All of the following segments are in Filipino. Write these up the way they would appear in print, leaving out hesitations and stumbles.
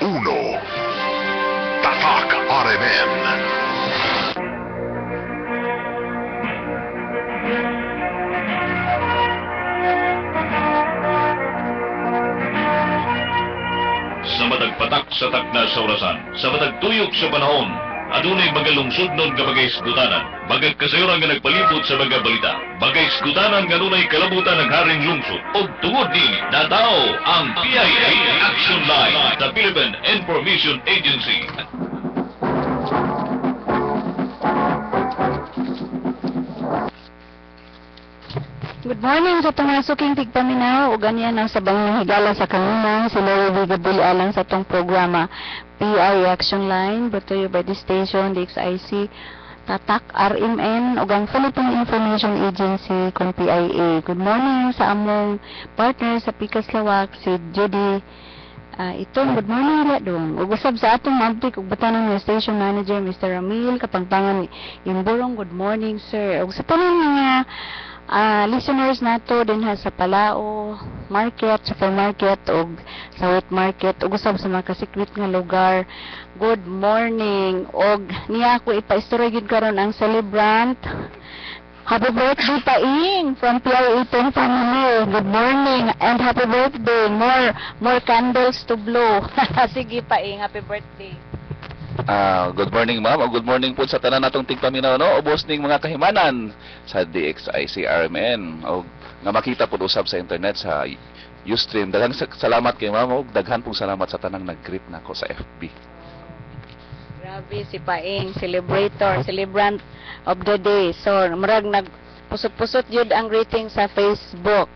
uno. Tatak RMN. Sa matagpatak sa takna sa orasan, sa matagtuyok sa panahon, adunay magalungsod nun nga bagay isgutanan, bagay kasayuran nga nagpalibot sa mga balita, bagay isgutanan nga nunay kalabutan ng haring lungsod, o tungod din, natao ang PIA Action Line sa Philippine Information Agency. Good morning sa itong nasuking tigpaminaw o ganyan ang sabang higala sa kanunang si Larry V. Gabuli alang sa itong programa PI Action Line brought to you by the station, the XIC, Tatak RMN o ang Philippine Information Agency kung PIA. Good morning sa among partner sa Pikas Lawak, si Judy itong good morning ulit doon. Ug usab sa atong mabtik ug batanan ng station manager Mr. Ramil Kapangpangan Imburong. Good morning sir. Ug sa tanan mga listeners nato din ha sa Palao Market, Supermarket ug sa Wet Market ug usab sa mga kasikwit nga lugar. Good morning. Og niya ako ipaistorya gid karon ang celebrant. Happy birthday Paing from PIA family. Good morning and happy birthday. More candles to blow. Sige Paing, happy birthday. Good morning ma'am, o good morning po sa tanan natong tigpaminaw no, ubos ning mga kahimanan sa DXIC RMN o nga makita po usab sa internet sa Ustream. Daghang salamat kay ma'am o daghan pong salamat sa tanang nag-greet nako sa FB. Grabe si Paing, celebrant of the day. So murag nagpusot-pusot yun ang rating sa Facebook.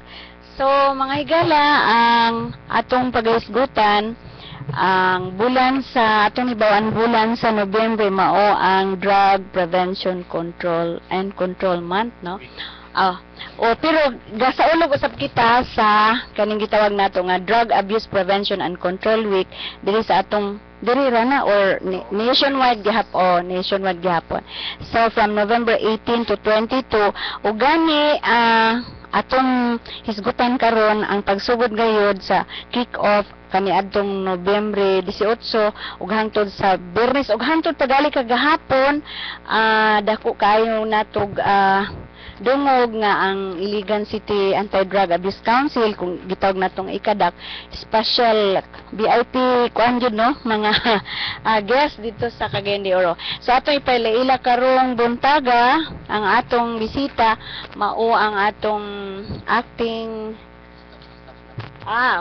So mga higala, ang atong pagaisgutan ang bulan sa atong ibawaan bulan sa Nobyembre mao ang Drug Prevention Control and Control Month no. Pero gasaulog usab kita sa kaning gitawag nato nga Drug Abuse Prevention and Control Week diri sa atong diri rana or nationwide gihapon. So from November 18 to 22 ug gani atong hisgutan karon ang pagsugod gayud sa kick-off kaniadtong Nobyembre 18 ug hangtod sa Biyernes ug hangtod pagali kagahapon dako kayo natog dungog nga ang Iligan City Anti-Drug Abuse Council kung gitawag natong ikadak special VIP kuan jud no mga guest dito sa Cagayan de Oro. So ato ipailaila karong buntaga ang atong bisita mao ang atong acting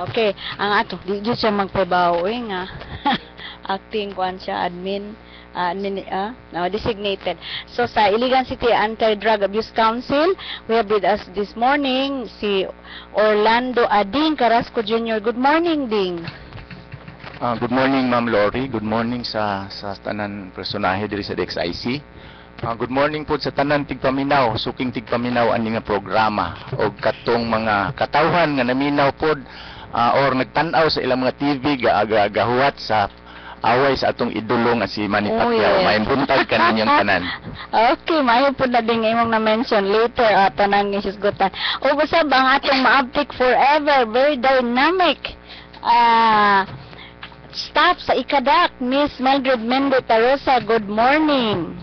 okay ang ato di jud siya magpabaw nga acting kuan siya admin designated. So sa Iligan City Anti-Drug Abuse Council, we have with us this morning si Orlando Ading Carrasco Jr. Good morning, Ding. Good morning, Ma'am Lori. Good morning sa tanan personahe diri sa DXIC. Good morning po sa tanan tigpaminaw, suking tigpaminaw ani nga programa og katong mga katawhan nga naminaw pod or nagtan-aw sa ilang mga TV gahuwat sa away sa atong idolo nga si Manny Pacquiao. May buntag kaninyong tanan. Okay, mayo po na din imong na-mention later tanan nga hisgutan. O basta bang atong maabtik forever, very dynamic. Staff sa ikadak, Miss Mildred Mende Tarosa, good morning.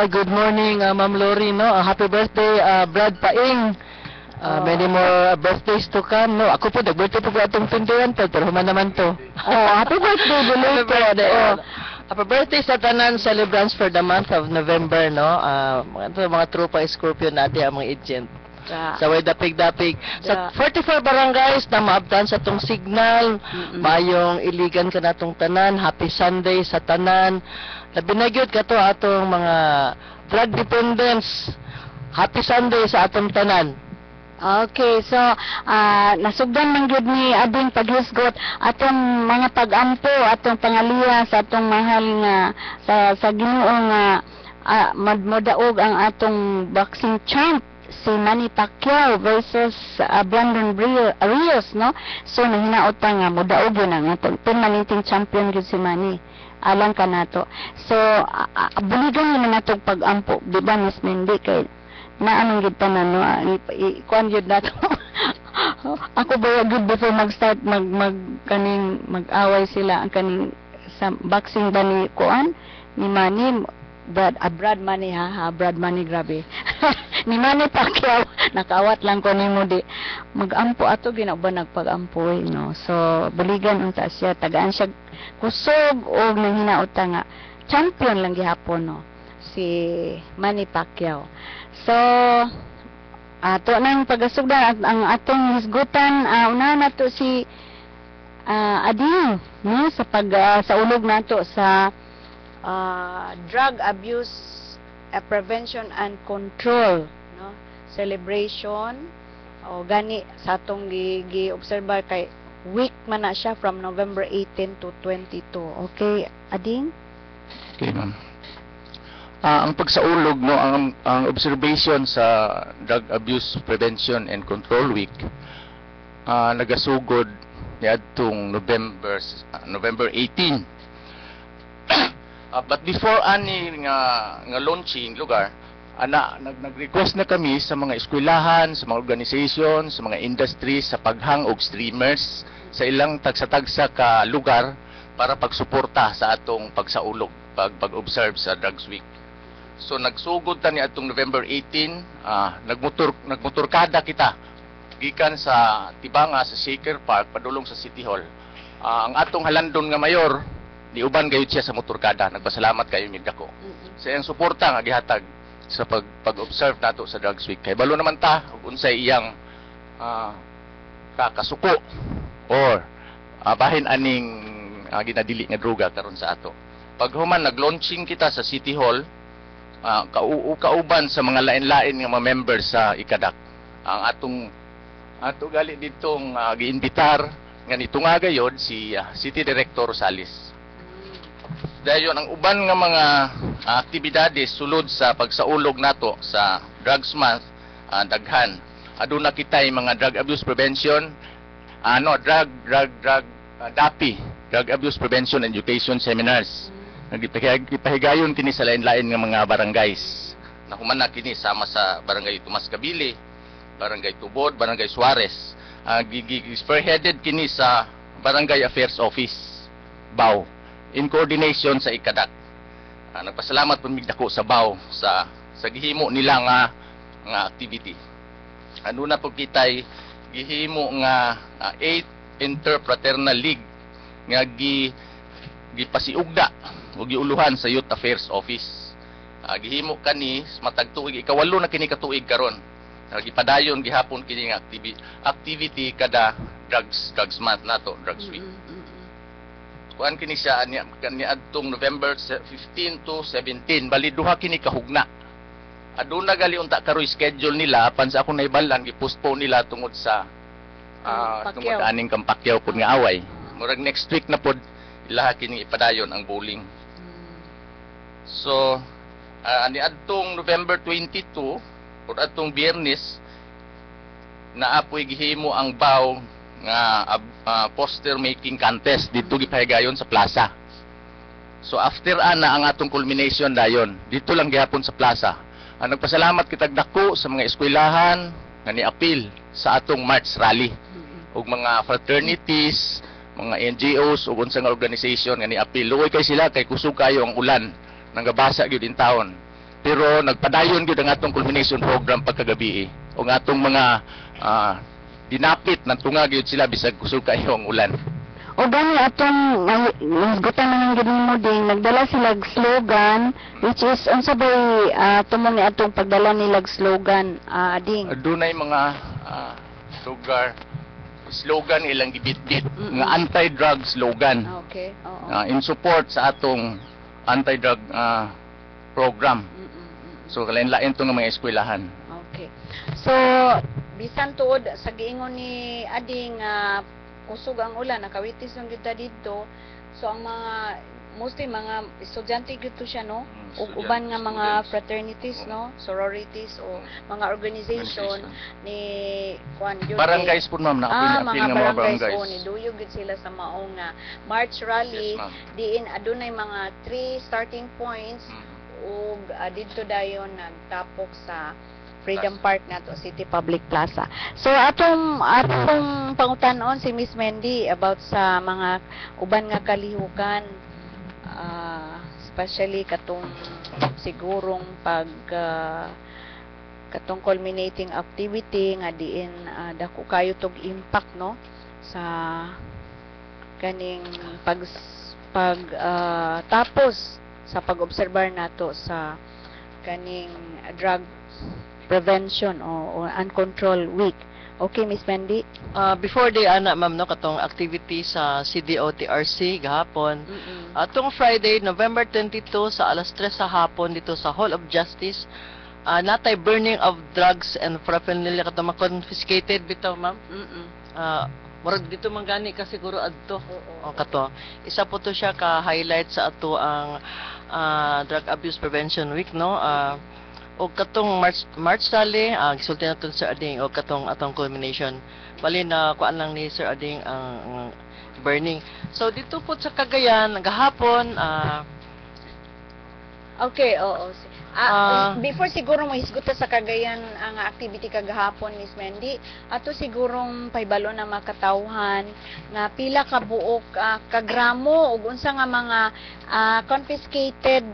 Good morning, Ma'am Lori, no? Happy birthday, Brad Paing. Many more birthdays to come, no? Ako po, nag-birthday po atong 21 to, pero human naman to. Happy birthday, belated. Happy birthday sa tanan celebrants for the month of November, no? Mga tropa Scorpio natin, ang mga agent. Sa way dapig-dapig. Sa 44 barangays na maabtan sa tong signal, mayong iligan ka na tong tanan, happy Sunday sa tanan. Labinagyod ka to atong mga drug dependents. Happy Sunday sa atong tanan. Okay, so nasugdan man gyud ni ading paghisgot atong mga pag-ampo atong pangaliya sa atong mahal nga sa Ginoo nga modaog ang atong boxing champ si Manny Pacquiao versus Brandon Rios, no? So nahinaot pa nga modaog yun ang atong permanenteng champion gyud si Manny. Alang ka nato. So buligan na natong pag-ampo, di ba Miss Mindy kay na anong gid tanan no ikuan gyud nato Ako ba good before mag-start kaning mag-away sila ang kaning sa boxing ba ni kuan ni Manny Brad Manny Brad Manny grabe. Ni Manny Pacquiao nakaawat lang ko nimo di magampo ato ginaba nagpagampoy no. So buligan unta siya tagaan siya kusog og nang hinaota nga champion lang gihapon no si Manny Pacquiao. So ato nang pagasugdan at ang atong hisgutan una nato si Ading no sa sa ulog nato sa drug abuse prevention and control no celebration o gani sa atong gi-obserba kay week man na siya from November 18 to 22. Okay, Ading? Okay, ma'am. Ang pagsaulog no ang observation sa Drug Abuse Prevention and Control Week nagasugod niadtong November 18. But before ani nga launching lugar nag-request na kami sa mga eskwelahan, sa mga organization, sa mga industries sa paghang og streamers sa ilang tagsa-tagsa ka lugar para pagsuporta sa atong pagsaulog pag-observe sa Drugs Week. So nagsugod ta ni atong November 18, nagmotorkada kita gikan sa Tibanga sa Shaker Park padulong sa City Hall. Ang atong halandon nga mayor niuban gayud siya sa motorkada. Nagpasalamat kayo mig dako. Sa iyang suporta nga gihatag sa pag-observe nato sa Drugs Week. Kay balo naman ta ug unsay iyang kakasuko or bahin aning ginadili nga droga karon sa ato. Paghuman nag-launching kita sa City Hall, kauban sa mga lain-lain nga mga members sa Ikadak. Ang ato gali ditong giimbitar nga nitunga gayod si City Director Rosales. Dayon ang uban nga mga aktibidades sulod sa pagsaulog nato sa Drugs Month daghan. Aduna kitay mga drug abuse prevention DAPI, Drug Abuse Prevention and Education Seminars. Ipahigayon kini sa lain-lain nga mga barangays. Nahuman na kini sama sa Barangay Tomas Kabili, Barangay Tubod, Barangay Suarez. Spearheaded kini sa Barangay Affairs Office, BAW, in coordination sa Ikadak. Nagpasalamat po migdako sa BAW sa gihimo nila nga activity. Ano na po kitay gihimo nga 8 Interfraternal League nga gipasiugda o giuluhan sa Youth Affairs Office. Gihimo kani matag tuig ikawalo na kini katuig karon. Gipadayon gihapon kini nga activity kada drugs month nato, Drugs Week. Kuan kini siya ni adtong November 15 to 17 bali duha kini kahugna. Aduna gali unta karoy schedule nila pan sa akong naibalan gi-postpone nila tungod sa tungod aning kampakyaw pud nga away. Murag next week na pod ilaha kini ipadayon ang bowling. So ni adtong November 22 ug adtong Biyernes naapoy gihimo ang BAW nga poster making contest dito gipahigayon sa plaza. So after ana ang atong culmination dayon dito lang gihapon sa plaza. Nagpasalamat kitag dako sa mga eskwelahan nga niapil sa atong March rally ug mga fraternities, mga NGOs ug unsa nga organization nga niapil. Luoy kay sila kay kusog kayo ang ulan nanggabasa gyud in taon. Pero nagpadayon gyud ang atong culmination program pagkagabi ug atong mga dinapit ng tunga gyud sila bisag kusog kayo ang ulan. O gani atong nasgutan man gyud mo ding nagdala sila slogan which is unsa bay tumong ni atong pagdala nila slogan Ading. Adunay mga lugar slogan ilang gibit-bit nga anti-drug slogan. Okay. In support sa atong anti-drug program. So kalain-lain to nga mga eskwelahan. Okay. So bisan tuod sa giingon ni Ading kusog ang ulan nakawitis ng kita dito. So ang mga mostly mga estudyante gito siya no ug uban nga mga fraternities no sororities o mga organization ni kuan yun barangays pud ma'am na apil nga mga barangays ni duyog gid sila sa mao nga March rally diin adunay mga 3 starting points ug didto dayon nagtapok sa Freedom Park nato, City Public Plaza. So atong pangutanon si Miss Mendy about sa mga uban nga kalihukan, especially katong sigurong katong culminating activity nga diin dako kayo tog impact no sa kaning tapos sa pag-obserbar nato sa kaning drug prevention o uncontrolled week. Okay, Miss Mendy? Before the ma'am, no, katong activity sa CDOTRC gahapon. Atong Friday, November 22 sa alas 3 sa hapon dito sa Hall of Justice, natay burning of drugs and paraphernalia katong confiscated bitaw, ma'am. Murag dito man gani ka siguro adto. Kato. Isa po to siya ka highlight sa ato ang Drug Abuse Prevention Week, no. O katong March sali, gisulti nato Sir Ading o katong atong culmination. Bali na kuan lang ni Sir Ading ang burning. So dito po sa Cagayan gahapon okay, oo. Before siguro mo hisguta sa Cagayan ang activity kagahapon, Miss Mendy, ato sigurong paibalo na makatawhan nga pila ka buok kagramo ug unsa nga mga confiscated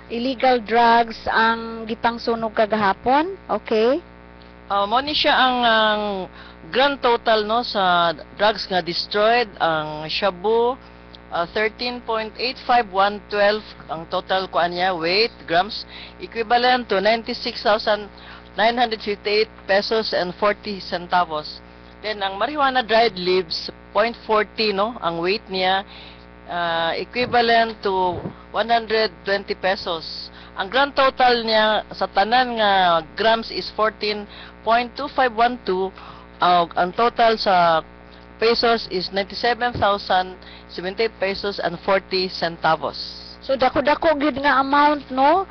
illegal drugs ang gipangsunog kagahapon. Okay? Mo ni siya ang grand total no sa drugs nga destroyed, ang shabu 13.85112 ang total kuan niya weight grams, equivalent to 96,958 pesos and 40 centavos. Then ang marijuana dried leaves 0.40 no ang weight niya, equivalent to 120 pesos. Ang grand total niya sa tanan nga grams is 14.2512. Ang total sa pesos is 97,070 pesos and 40 centavos. So dako-dako gyud nga amount no.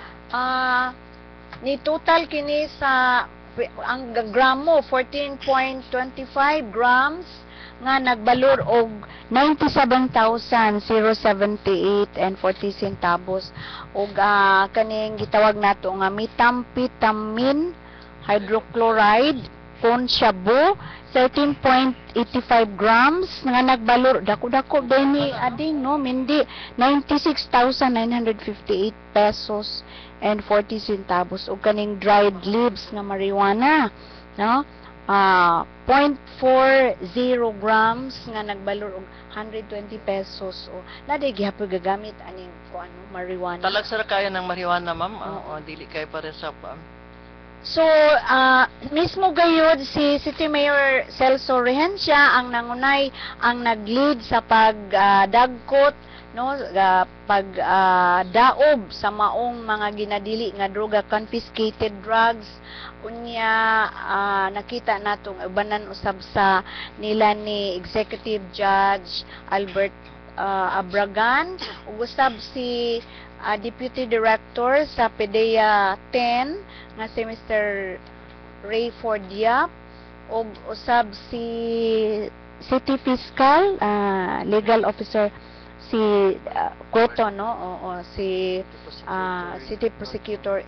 Ni total kini sa ang gramo 14.25 grams nga nagbalor og 97,078 and 40 centavos og kaning gitawag nato nga methamphetamine hydrochloride kon shabu 13.85 grams nga nagbalor dako-dako deni ading no Mindi 96,958 pesos and 40 centavos ug kaning dried leaves nga marijuana no 0.40 grams nga nagbalor og 120 pesos o naday gihapon gagamit aning ko ano marijuana. Talag sa kaya ng marijuana, ma'am. Dili kay pare sa So, mismo gayud si City Mayor Celso Rehencia ang nangunay ang nag-lead sa pagdagkot no pagdaob sa maong mga ginadili nga droga, confiscated drugs. Unya nakita natong ubanan usab sa nila ni Executive Judge Albert Abragan ug usab si Deputy Director sa PDEA 10 nga si Mr. Ray Fordia ug usab si City Fiscal Legal Officer si Cueto no o si City Prosecutor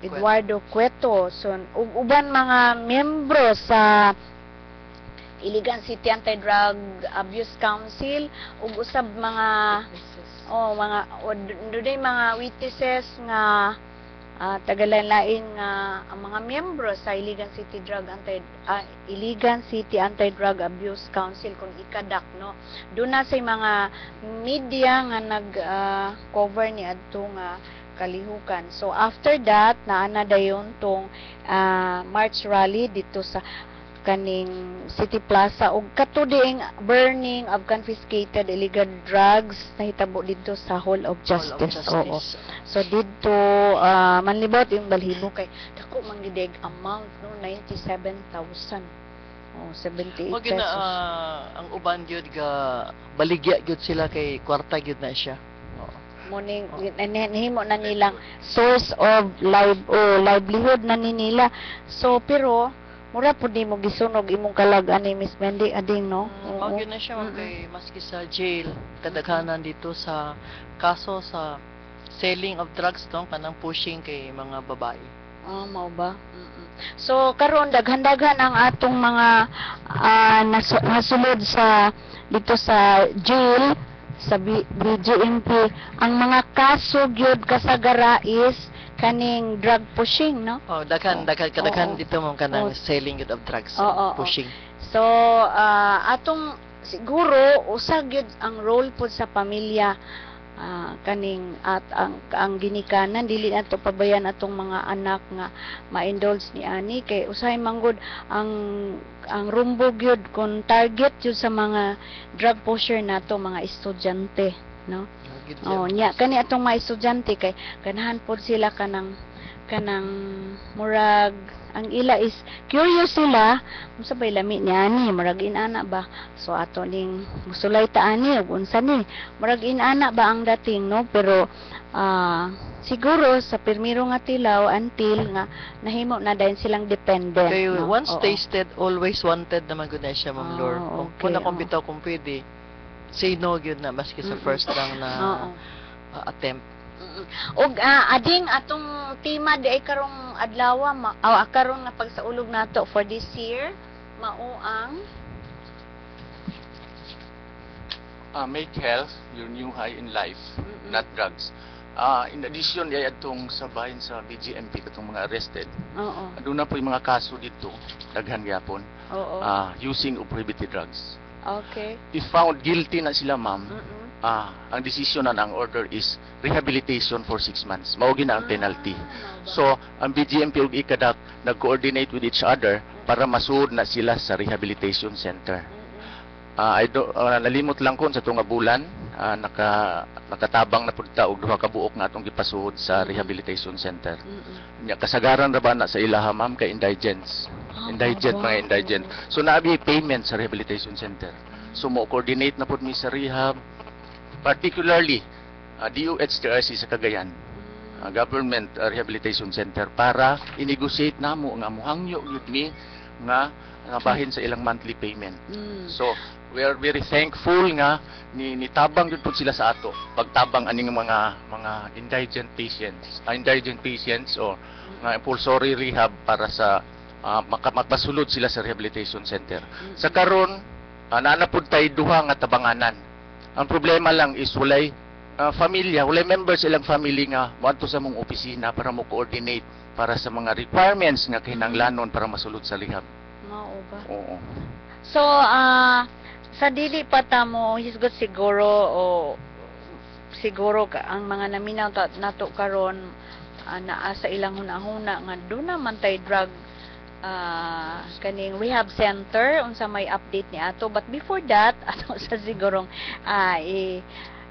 Eduardo Cueto. So uban mga miyembro sa Iligan City Anti-Drug Abuse Council ug usab mga mga witnesses nga tagalanlain nga ang mga miyembro sa Iligan City Anti-Drug Abuse Council kung ikadak no. Doon na sa mga media nga nag-cover ni adto nga kalihukan. So after that naana dayon tong March rally dito sa kaning City Plaza ug katuding burning of confiscated illegal drugs nahitabo dito sa Hall of Justice. Oo. So dito manlibot yung balhibo kay dako man gid amount no 97,000. 78 pesos. Ang uban gyud ga baligya gyud sila kay kwarta gyud na siya. Morning nahimo na nilang source of livelihood na nila. So pero mura po di mo gisunog imong kalag-an ni Miss Mendy ading no. Mao gyud na siya kay maski sa jail kadaghanan dito sa kaso sa selling of drugs kanang pushing kay mga babae. Mao ba? So karon daghan-daghan ang atong mga nasulod sa dito sa jail sa BGMP. Ang mga kaso gyud kasagara is kaning drug pushing, no? Oh, daghan kadaghan Oo. dito mo kanang Oo. selling yun of drugs, Oo, oo. pushing. So atong siguro usag gyud ang role pod sa pamilya kaning at ang ginikanan dili nato pabayan atong mga anak nga ma-indulge ni ani kay usahay manggod ang rumbo gyud kun target gyud sa mga drug pusher nato mga estudyante, no? Oh, nya kani atong mga estudyante kay ganahan pod sila kanang murag ang ila is curious sila unsa bay lami ni ani murag inana ba, so ato ning musulay ta ani ug unsa ni murag inana ba ang dating, no? Pero siguro sa pirmiro nga tilaw until nga nahimo na dayon silang dependent, Kay no? once Oo. tasted, always wanted naman gud na siya, Ma'am Lord. Kung okay, na bitaw kung pwede, say no gyud na maski sa first lang na Oo. attempt. Og ading atong tema di ay karong adlaw karon nga pagsaulog nato for this year mao ang Make health your new high in life, not drugs. In addition, ay atong sabahin sa BGMP katong mga arrested. oo Aduna po yung mga kaso dito, daghan gyapon, oo using of prohibited drugs. okay If found guilty na sila, ma'am, Mm-mm. ang decision na ang order is rehabilitation for 6 months. Mao gina ang penalty. So, ang BGMP ug ICADAC nag-coordinate with each other para masuod na sila sa rehabilitation center. Nalimot lang ko sa tunga bulan, nakatabang na punta og duha ka buok na atong gipasuod sa rehabilitation center. Nya kasagaran ra ba na sa ilaha, ma'am, kay indigents. Indigent, mga indigent. So naabi payment sa rehabilitation center. So mo coordinate na pud mi sa rehab, particularly DOHTRC sa Cagayan, Government Rehabilitation Center, para i-negotiate namo nga muhangyo gyud mi nga bahin sa ilang monthly payment. So we are very thankful nga nitabang gyud pud sila sa ato pagtabang aning mga indigent patients o nga compulsory rehab para sa makapasulod sila sa rehabilitation center. Sa karon naanapod tay duha nga tabanganan. Ang problema lang is walay walay members ilang family nga moadto sa mong opisina para mo coordinate para sa mga requirements nga kinahanglanon para masulod sa rehab. mao ba Oo. so sa dili pa ta mo hisgot siguro o siguro ang mga naminaw nato karon naa sa ilang hunahuna nga do naman tay drug kaning rehab center unsa may update ni ato, but before that ato sa sigurong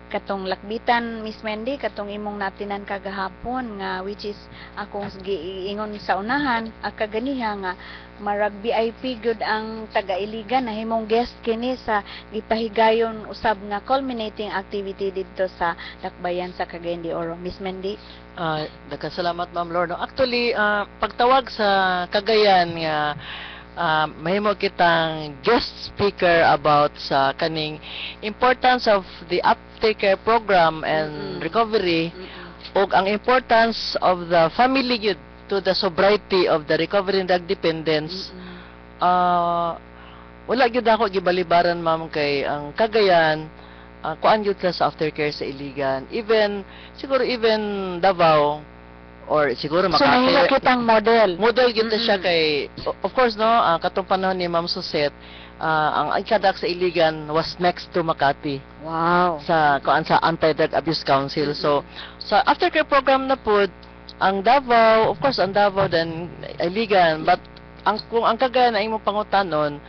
katong lakbitan, Miss Mendy, katong imong natinan kagahapon nga which is akong giingon sa unahan kaganiha nga marag VIP good ang taga-Iligan na himong guest kini sa gipahigayon usab nga culminating activity didto sa Dakbayan sa Cagayan de Oro. Miss Mendy? Daghang salamat, Ma'am Lord. Pagtawag sa Cagayan nga mahimo kitang guest speaker about sa kaning importance of the aftercare program and recovery ug ang importance of the family youth to the sobriety of the recovery and drug dependence. Wala gyud ako gibalibaran, ma'am, kay ang Cagayan kuan gyud sa aftercare sa Iligan, siguro even Davao, or siguro So nahimo kitang model gyud siya kay, of course, no, katong panahon ni Ma'am Suset, ang ICADAC sa Iligan was next to Makati wow sa Anti-Drug Abuse Council. So sa aftercare program na pud ang Davao, of course ang Davao then Iligan, but kung ang Cagayan ay mo pangutanon,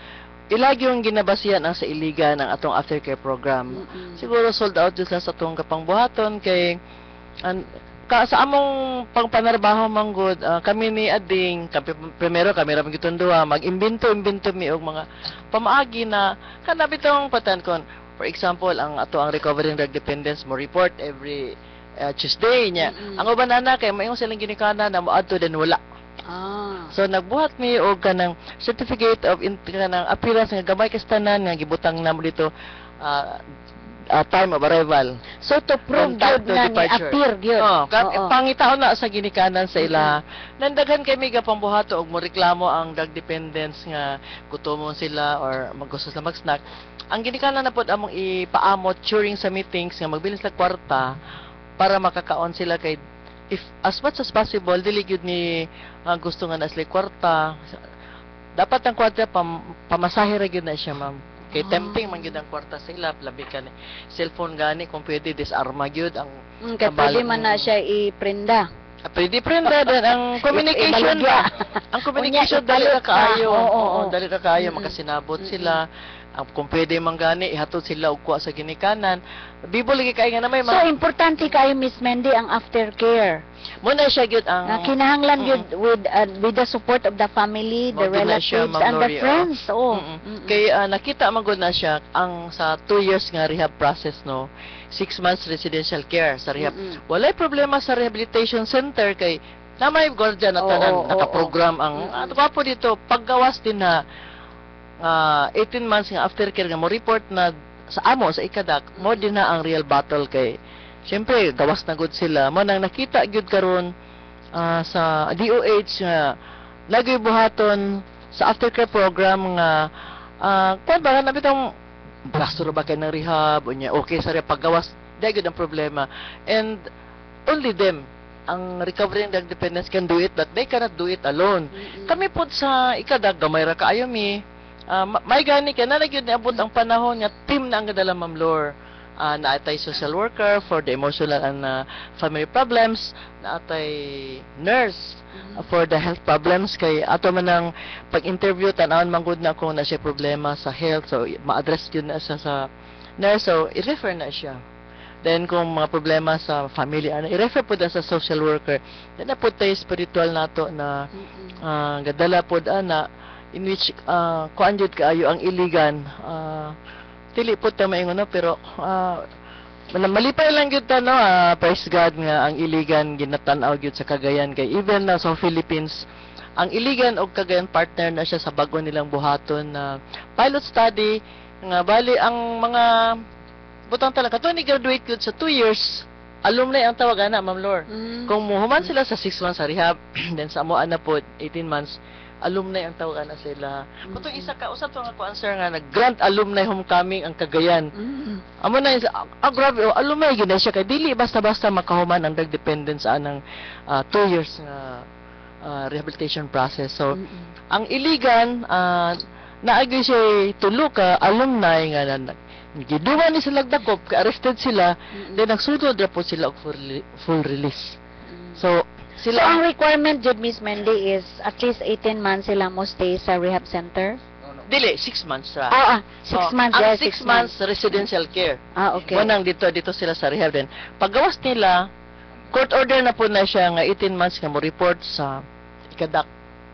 ilagi yung ginabasihan ang sa Iligan ang atong aftercare program. Siguro sold out jud sa atong kapangbuhaton kay sa among pangpanarbaho manggod, kami ni Ading, primero kami ra giton duha mag-imbento mi og mga pamaagi na kana bitong patankon. For example, ang recovery and drug dependence mo report every Tuesday nya. Ang uban ana kay maayong silang ginikana na moadto den wala. So nagbuhat mi og kanang certificate of kanang appearance nga gamay kastanan nga gibutang namo dito time of arrival. So So to prove Contact gyud to na ni departure. appear gyud. Oh, Oo. pangitaon na sa ginikanan sa ila. Nandagan kay miga pambuhato og mo reklamo ang drug dependence nga gutomon sila or maggusto sa mag-snack. Ang ginikanan na pod among ipaamot during sa meetings nga magbilis sa kwarta para makakaon sila kay if as much as possible dili gyud ni gusto nga na sila kwarta. Dapat ang kwarta pamasahe ra gyud na siya, ma'am. Kay tempting man gyud ang kwarta sa ila, labi ka ni cellphone gani kung pwede disarma gyud ang Kaya pwede man na siya iprenda. Pwede prenda din ang communication Ibalugya. ang communication Unya, dali ra ibalot ka. kaayo. Oo. Dali ra kaayo makasinabot sila. Ang kung pwede man gani ihatod sila og kuha sa ginikanan. Bibo lagi kay nga na may So importante kayo Miss Mandy ang aftercare. mo na siya gyud ang Kinahanglan gyud with the support of the family, the Mo gyud na siya, relatives Ma'am and the Lori, friends. Oo. Kay nakita man gud na siya ang sa 2 years nga rehab process no. 6 months residential care sa rehab. Walay problema sa rehabilitation center kay na may guardian na tanan Oo, naka-program ang ato pa po dito paggawas din na 18 months nga aftercare nga mo report na sa amo sa ikadak mo din na ang real battle kay syempre gawas na gud sila mo nang nakita gyud karon sa DOH nga lagi buhaton sa aftercare program nga kung ba na bitong gasto ra ba kay ng rehab unya okay sa rehab paggawas dai gyud ang problema and only them ang recovering drug dependence can do it but they cannot do it alone. Kami pod sa ikadag gamay ra kaayo mi may gani ka na nagyud niabot ang panahon nga team na ang gadala Ma'am Lor. Naatay social worker for the emotional and family problems, naatay nurse for the health problems kay ato man ang pag-interview tan-awon man gud na kung na siya problema sa health so ma-address yun na siya sa nurse so i-refer na siya. Then kung mga problema sa family i-refer po sa social worker. Then na po tayo spiritual nato na gadala po na in which kuan jud kaayo ang iligan dili po ta maingon no pero malipay lang gyud ta no praise God nga ang iligan ginatan-aw gyud sa Cagayan kay even na sa Philippines ang iligan og Cagayan partner na siya sa bag-o nilang buhaton na pilot study nga bali ang mga butang talaga to ni graduate gyud sa 2 years alumni ang tawag ana Ma'am Lor kung muhuman sila sa 6 months sa rehab then sa amo na po 18 months alumni ang tawag na sila. Kutong isa ka usap to nga ko answer nga nag-grant alumni homecoming ang Cagayan. Amo na grabe alumni gyud na siya kay dili basta-basta makahuman ang drug dependence anang 2 years nga rehabilitation process. So ang iligan naagi siya tulo ka alumni nga giduman ni sila dakop arrested sila then nagsudod ra po sila og full release. So So ang requirement jud Miss Mandy is at least 18 months sila mo stay sa rehab center? Dili, 6 months ra. 6 months. Ang Yeah, 6 months residential care. Okay. Munang dito sila sa rehab din. Paggawas nila, court order na po na siya nga 18 months nga mo report sa ikadak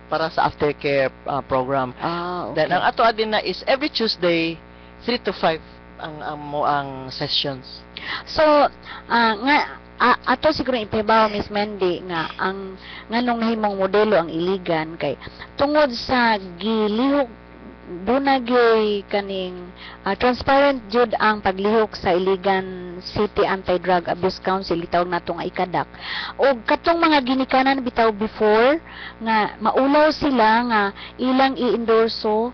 para sa aftercare program. Okay. Then ang ato din na is every Tuesday 3 to 5 ang sessions. So nga ato siguro ipahibaw Miss Mandy nga ang nganong nahimong modelo ang iligan kay tungod sa gilihok dunagay kaning transparent jud ang paglihok sa Iligan City Anti-Drug Abuse Council itawag nato nga ikadak og katong mga ginikanan bitaw before nga maulaw sila nga ilang i-endorso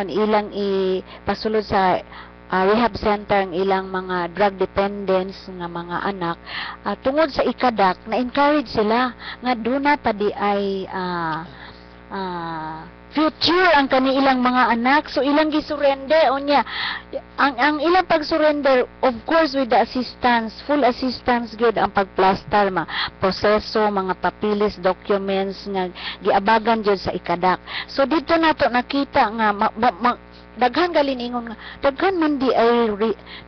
ilang ipasulod sa rehab center ang ilang mga drug dependents nga mga anak tungod sa ikadak na-encourage sila nga duna pa di ay future ang kanilang mga anak so ilang gisurrender unya ang ilang pag-surrender of course with the assistance full assistance gyud ang pagplastar proseso mga papilis documents nga giabagan gyud sa ikadak so dito nato nakita nga daghan galiningon nga daghan man di ay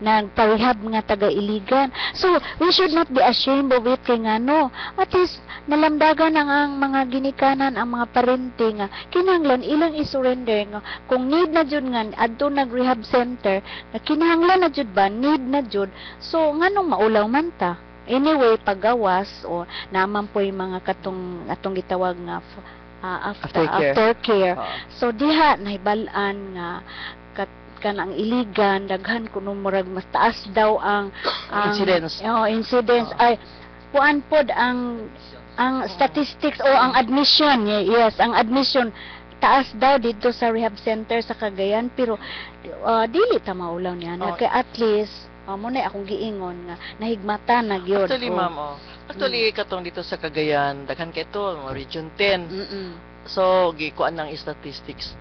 nagparehab nga taga Iligan so we should not be ashamed of it kay ngano at least nalamdagan ang mga ginikanan ang mga parente nga kinahanglan ilang i-surrender nga kung need na jud nga adto nag rehab center na kinahanglan na jud ba need na jud so nganong maulaw man ta anyway paggawas o naman po yung mga atong gitawag nga aftercare. So diha nahibalan nga kan ang iligan daghan kuno murag mas taas daw ang Incidence. Incidence ay kuan pod ang statistics o ang admission. Yes, ang admission taas daw dito sa rehab center sa Cagayan, pero dili ta maulaw niya na kay at least mo na akong giingon nga nahigmata na gyud. Actually, ma'am, actually katong dito sa Cagayan, daghan kay ito, Region 10. So, gikuan ng statistics.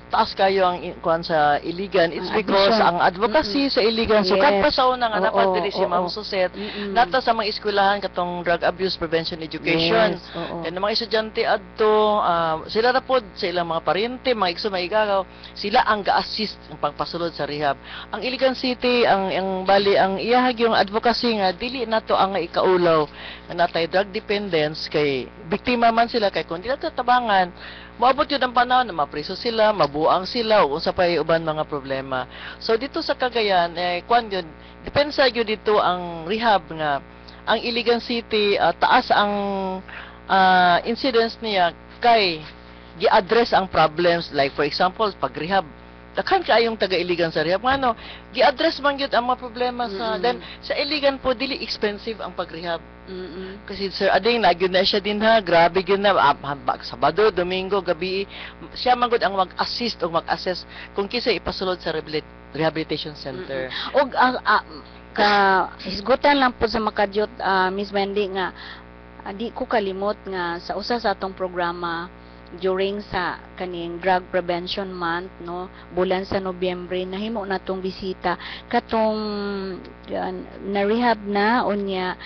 Taas kayo ang kuan sa Iligan. It's because admission. ang advocacy sa Iligan. So, Yes. kadpa sa una nga Oo, napadiri si oo. Ma'am Suset, nata sa mga eskwelahan katong drug abuse prevention education. Yes, oo. Then, mga estudyante adto, sila na pod sa ilang mga paryente, mga igso, mga igagaw, sila ang ga-assist ng pagpasulod sa rehab. Ang Iligan City, ang bali, ang iyahag yung advocacy nga, dili na to ang ikaulaw na natay drug dependence kay biktima man sila kay kung di na tabangan, maabot yun ang panahon na mapriso sila, mabuang sila, o sa pay uban mga problema. So, dito sa Cagayan, kwan yun, depensa yun dito ang rehab nga, ang Iligan City, taas ang incidence niya kay gi-address ang problems, like for example, pag-rehab, dakhan kaayong taga-Iligan sa rehab, ano, gi-address man yun ang mga problema sa, then, sa Iligan po, dili expensive ang pag-rehab. Kasi Sir Ading, nagyo na siya din ha, grabe yun na, Sabado, Domingo, gabi, siya magod ang mag-assist o mag-assess kung kisa ipasulod sa rehabilitation center. Og hisgutan lang po sa makadyot, Miss Wendy nga di ko kalimot nga sa usa sa atong programa during sa kaning drug prevention month, no, bulan sa Nobyembre, nahimo natong bisita katong na rehab na unya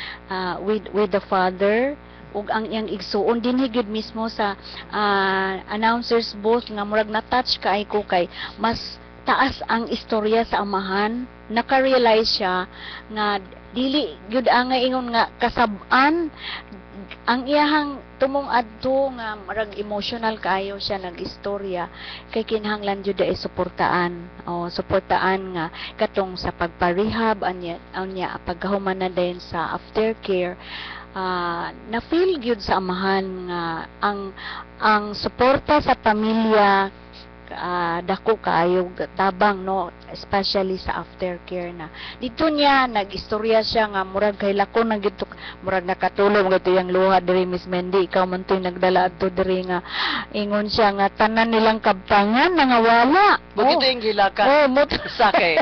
with the father ug ang iyang igsuon din higud mismo sa announcers booth nga murag na touch kay ko kay mas taas ang istorya sa amahan. Naka-realize siya nga dili gyud ang ingon nga kasab-an ang iyahang tumong adto nga marag emotional kaayo siya nag-istorya kay kinahanglan jud ay suportaan nga katong sa pagparehab anya pagkahuman na din sa aftercare. Na feel gyud sa amahan nga ang suporta sa pamilya dako kaayo tabang, no, especially sa aftercare na dito niya nag-istorya siya nga murag kay lako na gito murag nakatulong gito yang luha diri Miss Mendy, ikaw man to'y nagdala adto diri nga ingon siya nga tanan nilang kabtangan nangawala. Bukito yung gilaka. Sa kay.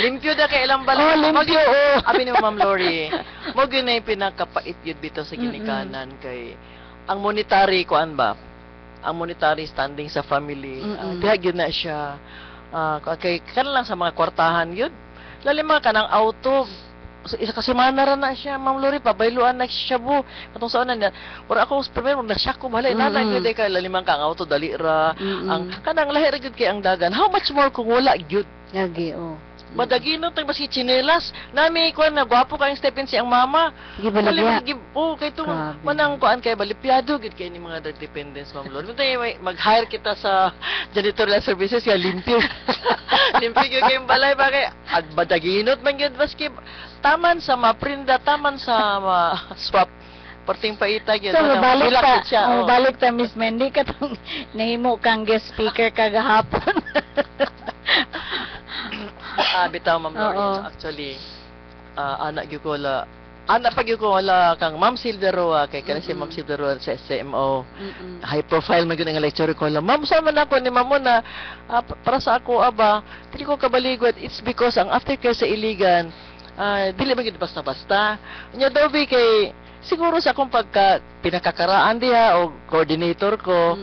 Limpyo na kay ilang balay. Limpyo. Abi ni Ma'am Lori, mo gyud na yung pinakapait yun bitaw sa ginikanan kay ang monetary kuan ba? Ang monetary standing sa family, dihag yun na siya. Kay lang sa mga kwartahan yun. Lalim mga kanang auto, isa kasi manara na siya, Ma'am Lori, pabayluan na siya bu. Katong saan na niya, wala ako, primero, nasyak ko, balay, nanay yun, kay lalimang kang auto, dalira. Ang kanang lahir yun kay ang dagan. How much more kung wala yun? Lagi, Madagino tayo maski chinelas. Nami kuan na gwapo kayong Stephen si ang mama. Gibalagya. Kay to manang kuan kay balipyado gid kay ni mga drug dependents, Ma'am Lord. Tayo mag-hire kita sa janitorial services kay limpyo. Limpyo gyud kay balay ba kay madaginot man gyud maski taman sa maprinda, taman sa swap. Perting paita gyud. So, balik ta, siya. Balik ta Miss Mendy katong nahimo kang guest speaker kagahapon. Bitaw, Ma'am Lori. Actually, anak gyud ko la pag gyud ko wala kang Ma'am Silveroa kay kana si Ma'am Silveroa sa SMO. High profile man gyud ang lecture ko la. Ma'am, sama na ako ni Ma'am na para sa ako dili ko kabaligod. It's because ang aftercare sa Iligan dili man gyud basta-basta. Nya daw kay siguro sa akong pagka pinakakaraan diha o coordinator ko.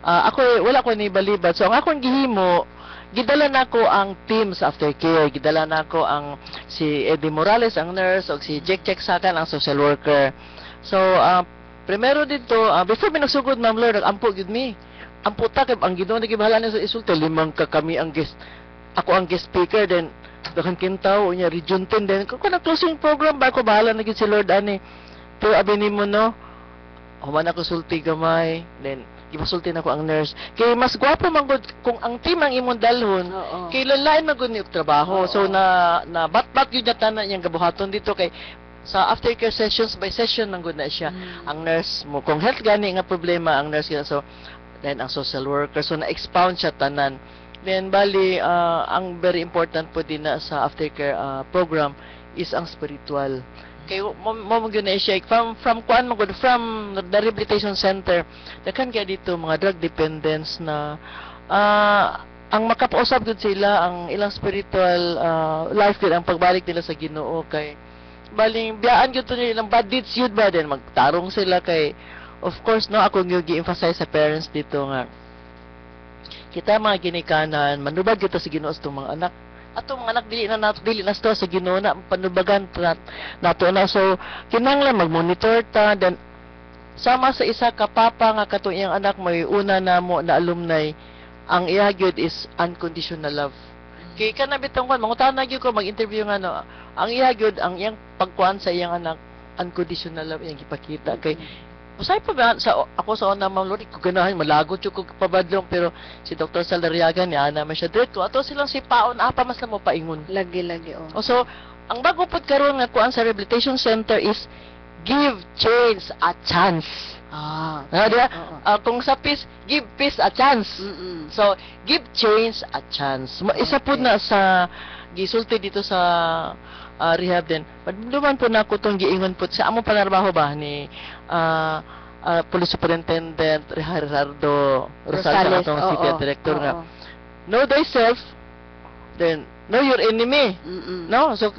Ako wala ko ni balibad. So ang akong gihimo gidala nako ang team sa aftercare, gidala nako ang si Eddie Morales ang nurse o si Jack Sakan ang social worker. So primero dito before pinagsugod Ma'am Lord ampo gid mi. Ampo ta kay ang Ginoo nagibahala ni sa isulta limang ka kami ang guest. Ako ang guest speaker then dakan kintaw unya region 10 then kung na closing program ba ko bahala na gid si Lord ani. Pero abi nimo no human ako sulti gamay then gipasulti na ko ang nurse kay mas gwapo man gud kung ang team ang imong dalhon kay lalain man gud ni trabaho. So na batbat gyud tanan yang gabuhaton dito kay sa aftercare sessions by session man gud na siya ang nurse mo kung health gani nga problema ang nurse so then ang social worker so na expound siya tanan Then bali ang very important po din na sa aftercare program is ang spiritual. Kay mo gyud na siya from kuan mo gud from the rehabilitation center. Dakan kay dito mga drug dependents na ang makapausab gud sila ang ilang spiritual life gud ang pagbalik nila sa Ginoo kay baling biyaan gyud to nila ilang bad deeds yun ba din magtarong sila kay of course no ako gyud gi-emphasize sa parents dito nga kita mga ginikanan manubag gyud ta sa Ginoo sa itong mga anak atong mga anak dili na sa Ginoo na panubagan nato na so kinahanglan mag-monitor ta then sama sa isa ka papa nga katong iyang anak may una namo na alumni ang iya gyud is unconditional love. Kay kana bitong kon mangutana gyud ko mag-interview nga no. Ang iya gyud ang iyang pagkuan sa iyang anak unconditional love iyang gipakita kay usay pa ba sa ako sa una ma'am Lord ko ganahan malagot jud ko pabadlong pero si Dr. Salariaga ni ana man siya diretso ato silang sipaon apa mas na mo paingon. Lagi O so ang bago pud karon nga kuan sa rehabilitation center is give change a chance. Diba? Kung sa peace, give peace a chance. So, give change a chance. Isa po na sa gisulti dito sa rehab din. Paduluman po na ako itong giingon po sa among panarbaho ba ni Police Superintendent Gerardo Rosales, atong CPA Director nga. Know thyself, then know your enemy. No? So,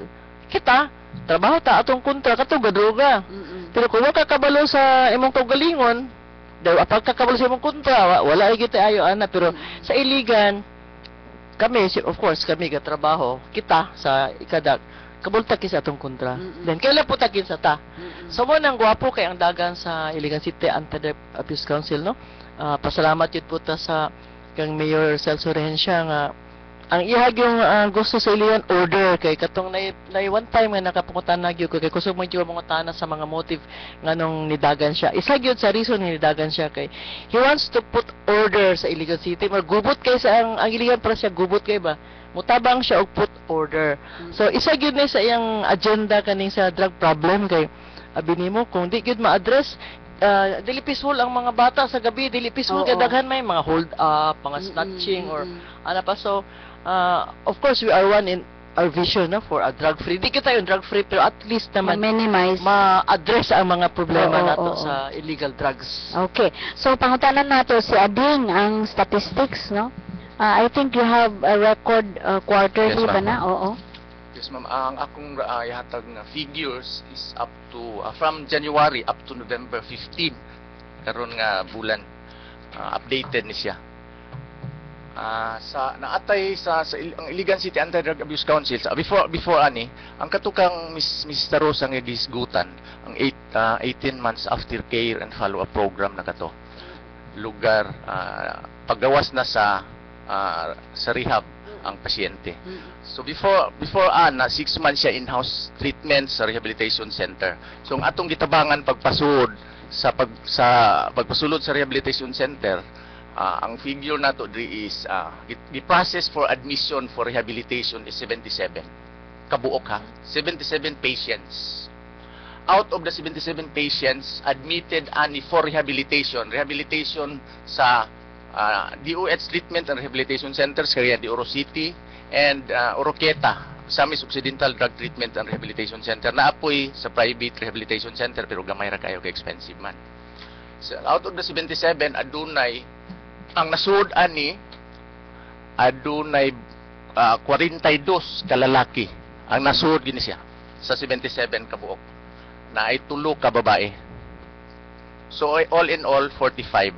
kita, trabaho ta atong kontra katong gadruga. Pero kung wala kakabalo sa imong kaugalingon, daw apag kakabalo sa imong kontra, wala ay kita ayo ana pero sa iligan kami of course kami ga trabaho kita sa ikadag kabulta kisa atong kontra. Then kailan po takin sa ta. So mo nang gwapo kay ang dagan sa Iligan City Anti-Drug Abuse Council no. Pasalamat yun po ta sa kang Mayor Celso Rehencia nga ang ihag yung gusto sa ilian order kay katong na one time nga nakapungutan na gyud kay kusog mo gyud mga tanan sa mga motive nganong nidagan siya isa gyud sa reason nga nidagan siya kay he wants to put order sa Iligan City magubot kay sa ang Iligan para siya gubot kay ba mutabang siya og put order so isa gyud ni sa iyang agenda kaning sa drug problem kay abi nimo kung di gyud ma-address dili peaceful ang mga bata sa gabi dili peaceful kay daghan may mga hold up mga snatching or ana pa so of course we are one in our vision no for a drug free di kita yung drug free pero at least naman minimize ma-address ang mga problema nato sa illegal drugs. Okay, so pangutanan nato si Ading ang statistics no. I think you have a record quarterly Yes, ba na? Oo. Yes, ma'am. Ang akong ihatag na figures is up to from January up to November 15. Karon nga bulan updated ni siya. Sa naatay sa ang Iligan City Anti-Drug Abuse Council before ani ang katukang Mr. Rosa nga disgutan ang 18 months after care and follow-up program na kato. Lugar paggawas na sa rehab ang pasyente. So before 6 months siya in-house treatment sa rehabilitation center. So ang atong gitabangan pagpasud sa pagpasulod sa rehabilitation center ang figure nato diri is the process for admission for rehabilitation is 77 kabuok ha 77 patients out of the 77 patients admitted ani for rehabilitation sa DOH Treatment and Rehabilitation Centers kaya di Oro City and Oroqueta Samis Occidental Drug Treatment and Rehabilitation Center na apoy sa private rehabilitation center pero gamay ra kayo kay expensive man. So, out of the 77 adunay ang nasud ani adunay 42 kalalaki ang nasud gini siya sa 77 kabuok na ay 3 ka babae. So all in all 45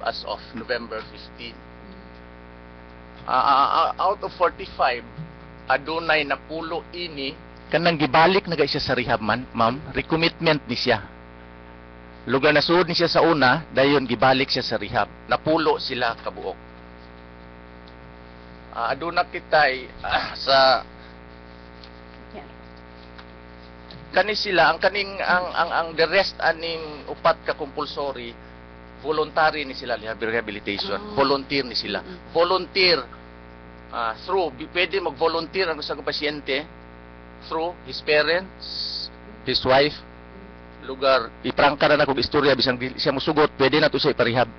as of November 15. Out of 45 adunay napulo ini kanang gibalik na siya sa rehab man ma'am recommitment ni siya. Lugar na suod ni siya sa una, dayon gibalik siya sa rehab. Napulo sila kabuok. Aduna kitay sa kani sila ang kaning ang the rest aning upat ka compulsory voluntary ni sila rehabilitation. Volunteer ni sila. Volunteer through pwede mag-volunteer ang sa pasyente through his parents, his wife, lugar iprangka na kog istorya bisang siya mosugot pwede na to siya iparehab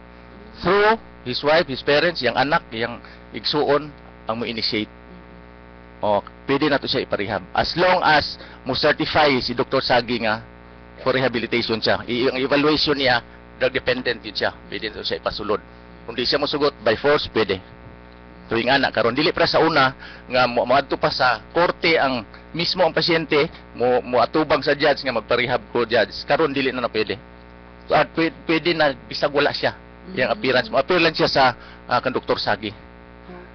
through his wife, his parents, yang anak, yang igsuon ang mo initiate. O pwede na to siya iparehab as long as mo certify si Dr. Sagi nga for rehabilitation siya. Ang evaluation niya drug dependent yun siya. Pwede na to siya ipasulod. Kung di siya mosugot by force, pwede. Tuwing anak karon dili para sa una nga moadto pa sa korte ang mismo ang pasyente mo atubang sa judge nga magparehab ko judge. Karon dili na pwede. So, at pwede na bisag wala siya. Yang appearance mo appear lang siya sa kan Dr. Sagi.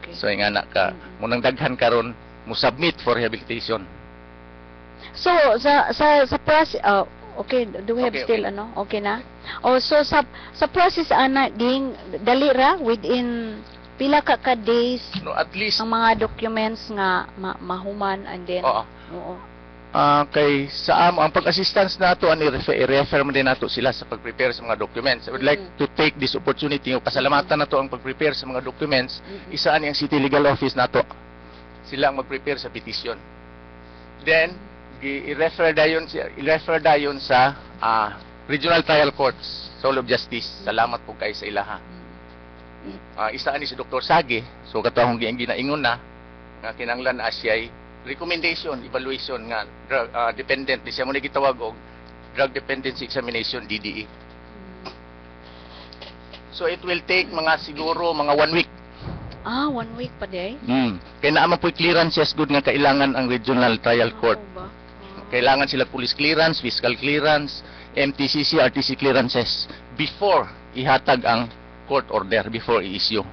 Okay. So yung anak ka mo nang daghan karon mo submit for rehabilitation. So sa process okay, do we have Okay, still okay. okay na? Oh, so sa process ana ding dali ra within pila ka days No, at least ang mga documents nga mahuman and then Oo. oo. Kay sa ang pag-assistance nato ani i-refer mo din nato sila sa pag-prepare sa mga documents. I would like to take this opportunity o pasalamatan nato ang pag-prepare sa mga documents. Isa ani ang City Legal Office nato. Sila ang mag-prepare sa petition. Then i-refer dayon sa Regional Trial Courts, Soul of Justice. Salamat po kay sa ilaha. Isa ani si Dr. Sagi, so katawang ginaingon na nga kinanglan na siya recommendation, evaluation nga drug dependent di siya mo gitawag og drug dependency examination DDE. So it will take mga siguro mga 1 week. 1 week pa day. Kaya naman po clearances good nga kailangan ang Regional Trial Court. Oo ba? Kailangan sila police clearance, fiscal clearance, MTCC, RTC clearances before ihatag ang court order, before i-issue.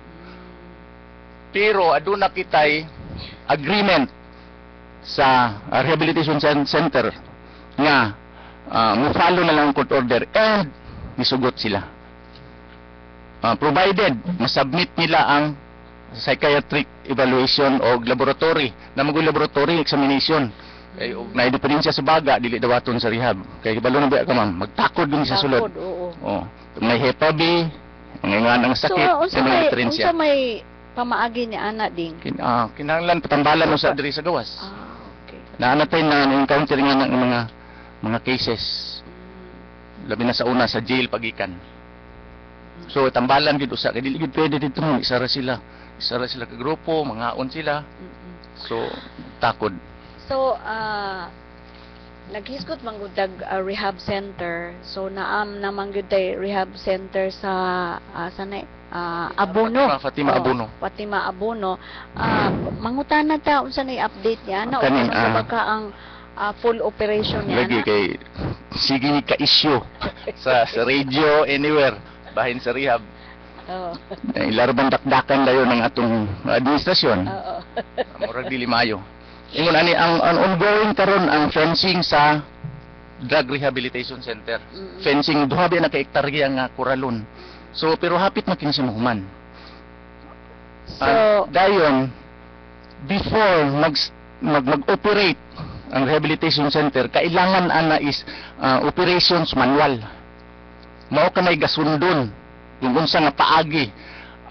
Pero aduna kitay agreement sa rehabilitation center nga mo follow na lang ang court order and nisugot sila. Provided masubmit nila ang psychiatric evaluation o laboratory na laboratory examination. Kay og na diferensya sa baga dili dawaton sa rehab. Kay balo na ba ka ma'am, magtakod din sa sulod. Oo. May Hep B, ang sakit, So may diferensya. unsa may pamaagi ni ana ding? Kinahanglan patambalan mo sa diri sa gawas. Okay. Naanatay na encounter nga ng mga cases. Labi na sa una sa jail pagikan. So tambalan gid usa kay dili gid pwede dito mo isara sila ka grupo, mangaon sila. So takod. So naghisgot man gud rehab center. So naam naman gud tay rehab center sa sanay Abono. Fatima Abono. Fatima Abono. Mangutana ta unsa nay update niya na Kani, unsa ba ka ang full operation niya Lagi kay sige ni ka issue sa radio anywhere bahin sa rehab. Oo. Ilarban dakdakan dayon ng atong administrasyon. Oo. Murag dili maayo. Ingon ani ang ongoing karon ang fencing sa drug rehabilitation center. Fencing duha ba na ka hektarya nga kuralon. So pero hapit na kini siya mahuman. So Dayon before mag-operate ang rehabilitation center kailangan ana is operations manual. Mao kanay gasundon kung unsa nga paagi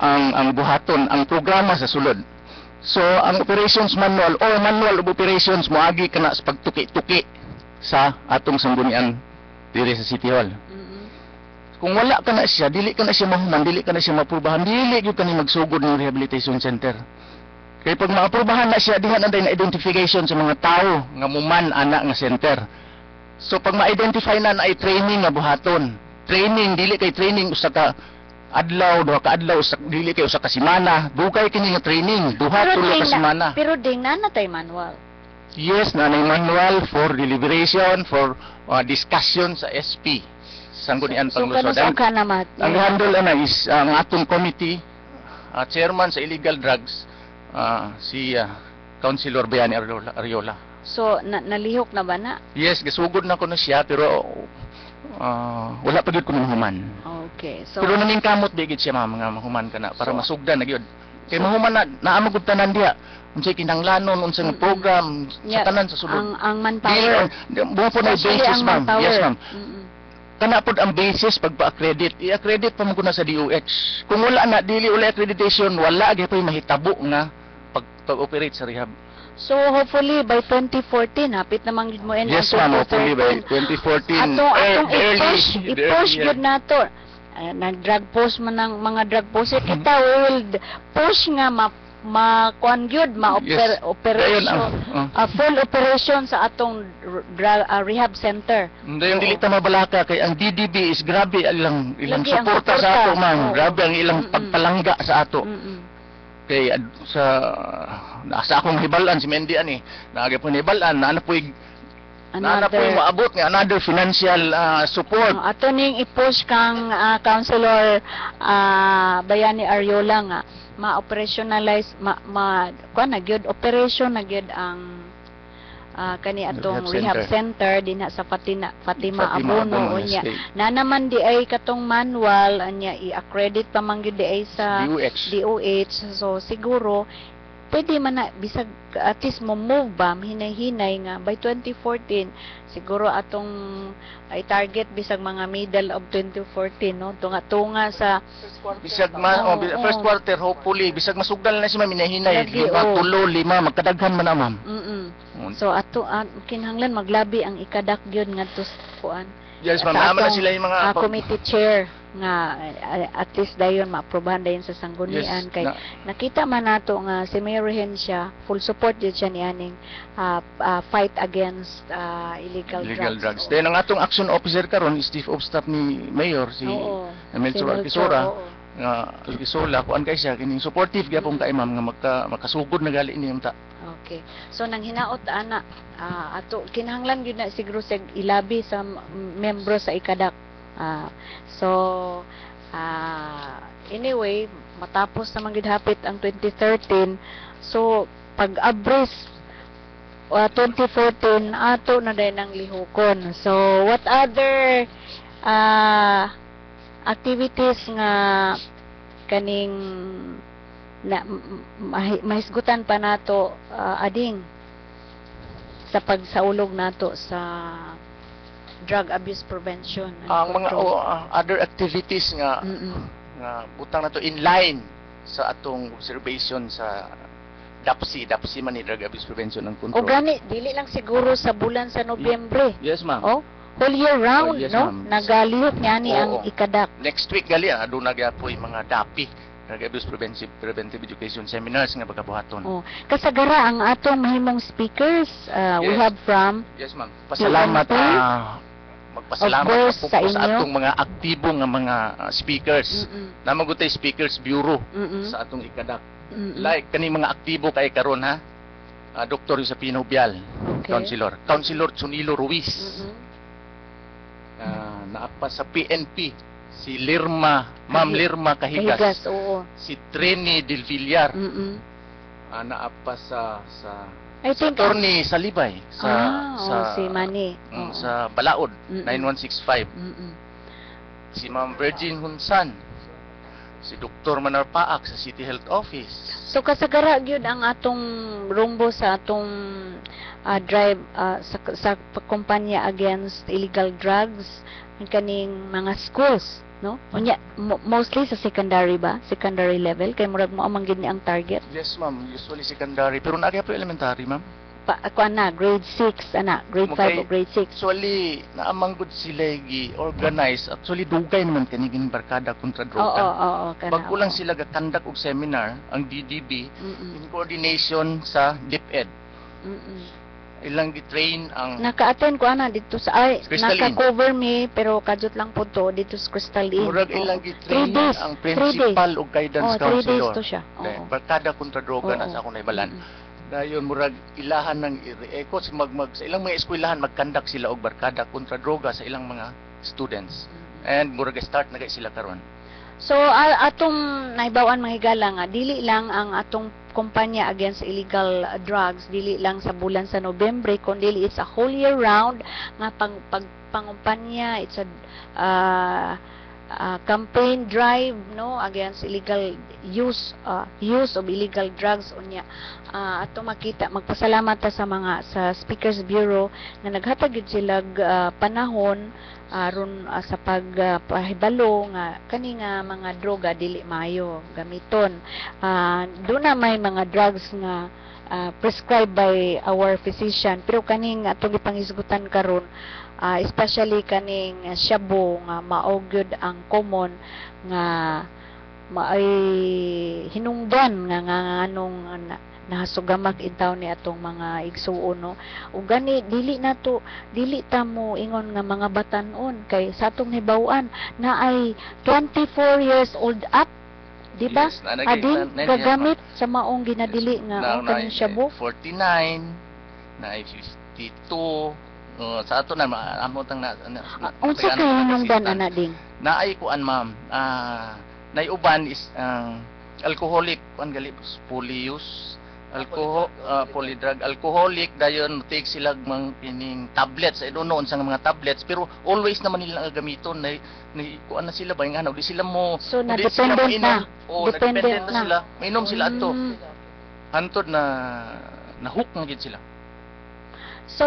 ang buhaton ang programa sa sulod. So ang operations manual or manual of operations moagi kana sa pagtuki-tuki sa atong sanggunian diri sa City Hall. Kung wala ka na siya, dili ka na siya mahuman, dili ka na siya maprubahan, dili gyud kani magsugod ng rehabilitation center. Kaya pag maaprubahan na siya, diha na day na identification sa mga tao nga muman ana nga center. So pag ma-identify na ay training nga buhaton. Training dili kay training usa ka adlaw, duha ka adlaw, dili kay usa ka semana. Dugay kini nga training, duha tulo ka semana. Pero ding nanatay manual. Yes, nanay manual for deliberation, for discussion sa SP. Sanggunian Panglusod. So ka naman. Ang handle ana is ang atong committee, chairman sa illegal drugs, si Councilor Bayani Ariola. So nalihok na ba na? Yes, gasugod na ko na siya pero wala pa gyud ko mahuman. Okay. So Pero naning kamot bigid siya mga mahuman ka na para masugdan na gyud. Kay mahuman na naamog gud tanan diha. Unsay kinahanglanon, unsay program sa tanan sa sulod. Ang manpower. Buha po na Especially basis ang ma'am. manpower. Yes ma'am. Kana pod ang basis pagpa-accredit. I-accredit pa mo na sa DOH. Kung wala na dili uli accreditation, wala gyud pa mahitabo nga pag-operate sa rehab. So hopefully by 2014 hapit namang gid mo end Yes ma'am, hopefully by 2014. Atong i-push gud nato. nag-drug push man ng mga drug pusher kita will push nga ma-kuan gyud Yes. operation Dayon full operation sa atong rehab center. Dayon dili ta mabalaka kay ang DDB is grabe ilang Lagi ang suporta sa suporta. ato ma'am. Oo. Grabe ang ilang Mm-mm. pagpalangga sa ato. Mm-mm. Kay sa akong hibalan si Mendy ani, naagi po hibalan na po maabot nga another financial support. Ato ning i-push kang Councilor Bayani Ariola nga ma-operationalize kuan na gyud operation na gyud ang kani atong Rehab rehab center dinha sa Fatima Fatima Abono Abono unya Estate. na naman di ay katong manual anya i-accredit pa man gyud di ay sa DOH, so siguro pwede man na bisag at least mo move ba hinay-hinay nga by 2014 siguro atong ay target bisag mga middle of 2014 no tunga sa Bisag first Oo. quarter hopefully bisag masugdal na si ma'am hinahinay Lagi, 5 oo. 3 5 magkadaghan man na ma'am. So ato kinahanglan maglabi ang ikadak gyud ngadto sa kuan. Yes ma'am, Sa naman na atong, sila yung mga committee chair nga at least dayon maaprobahan dayon sa sanggunian Yes, kay nakita man nato nga si Mayor Rehencia full support gyud siya nianing fight against illegal drugs. Then ang atong action officer karon is Chief of Staff ni Mayor si Oo. Melchor Si Alquisora. oo. Nga Alquisola kuan kay siya kining supportive gyapon kay ma'am nga makasugod na gali ini unta. Okay. So nang hinaot ana ato kinahanglan gyud na siguro sa ilabi sa membro sa ikadak. So anyway, matapos naman gyud hapit ang 2013. So pag-abris 2014 ato na din ang lihukon. So what other activities nga kaning na mahisgutan pa nato ading sa pagsaulog nato sa drug abuse prevention and Ang mga control. other activities nga nga butang nato in line sa atong observation sa DAPSI man ni Drug Abuse Prevention and O Control. gani dili lang siguro sa bulan sa Nobyembre. Yes ma'am. Oh, whole year round, Oh, yes, no? ma'am. Nagalihok niya ni ang Oo. ikadak. Next week gali aduna gyapon mga DAPI, Drug Abuse Preventive Education Seminars nga pagkabuhaton. Oh, kasagara ang atong mahimong speakers we Yes. have from Yes ma'am. Pasalamat magpasalamat Of course, po sa sa inyo. atong mga aktibo nga mga speakers. Namagutay Speakers Bureau sa atong ikadak. Like kani mga aktibo kay karon ha. Dr. Josepino Bial, Okay. Councilor Chunilo Ruiz. Naapa sa PNP si Ma'am Lirma Kahigas, Kahigas, oo. si Trini Del Villar. Naapa sa I think Attorney Salibay sa si Manny. sa Balaod Mm-mm. 9165. Si Ma'am Virgin Hunsan, si Dr. Manar Paak sa City Health Office. So kasagara gyud ang atong rumbo sa atong drive sa kumpanya against illegal drugs ang kaning mga schools, no? Unya mostly sa secondary ba? Secondary level kay murag mo amang gid ni ang target. Yes ma'am, usually secondary pero naagya po elementary ma'am. Ako na grade 6 ana, grade 5 Okay. o grade 6. Actually, naamang good sila gi-organize. Actually, dugay naman kaniging barkada kontra Oo, droga. oo, kana. Pag kulang sila gakandak og seminar, ang DDB, in coordination sa DepEd. Ilang gi-train ang Naka-attend ko ana dito sa Crystalline. naka-cover me pero kadjut lang po to dito sa Crystalline. murag Oo. ilang gi-train 3 days. ang 3 principal days. ug guidance 3 days counselor. to siya. Okay, Oo. barkada kontra droga na Oo. sa akong naibalan. Dayon murag ilahan ng i-record sa ilang mga eskwelahan magkandak sila og barkada kontra droga sa ilang mga students. And murag start na kay sila karon. So atong naibawan mga higala nga dili lang ang atong kumpanya against illegal drugs dili lang sa bulan sa Nobyembre kundi it's a whole year round nga pangumpanya, it's a campaign drive no against illegal use of illegal drugs unya ato makita magpasalamat ta sa mga sa Speakers Bureau nga naghatag gyud sila panahon aron sa pagpahibalo nga kani nga mga droga dili maayo gamiton do na may mga drugs nga prescribed by our physician. Pero kaning atong ipangisgutan karon, especially kaning shabu nga mao gyud ang common nga maay hinungdan nga anong nahasugamak intaw ni atong mga igsuon, no. Ug gani dili ta mo ingon nga mga batan-on kay sa atong hibaw-an na ay 24 years old up, di ba? Yes, Adin gagamit sa maong ginadili nga kaning shabu. 49 na 52 sa ato na amotang Unsa kay hinungdan ana ding? naay kuan ma'am, nay uban is alcoholic kuan gali polyuse polydrug alcoholic dayon take sila mang pining tablets I don't know unsang mga tablets pero always naman nila ang gamiton na kuan na sila ba nga di sila mo So na di sila dependent na. o dependent na sila mainom sila ato Mm. hantod na hook na gid sila. So,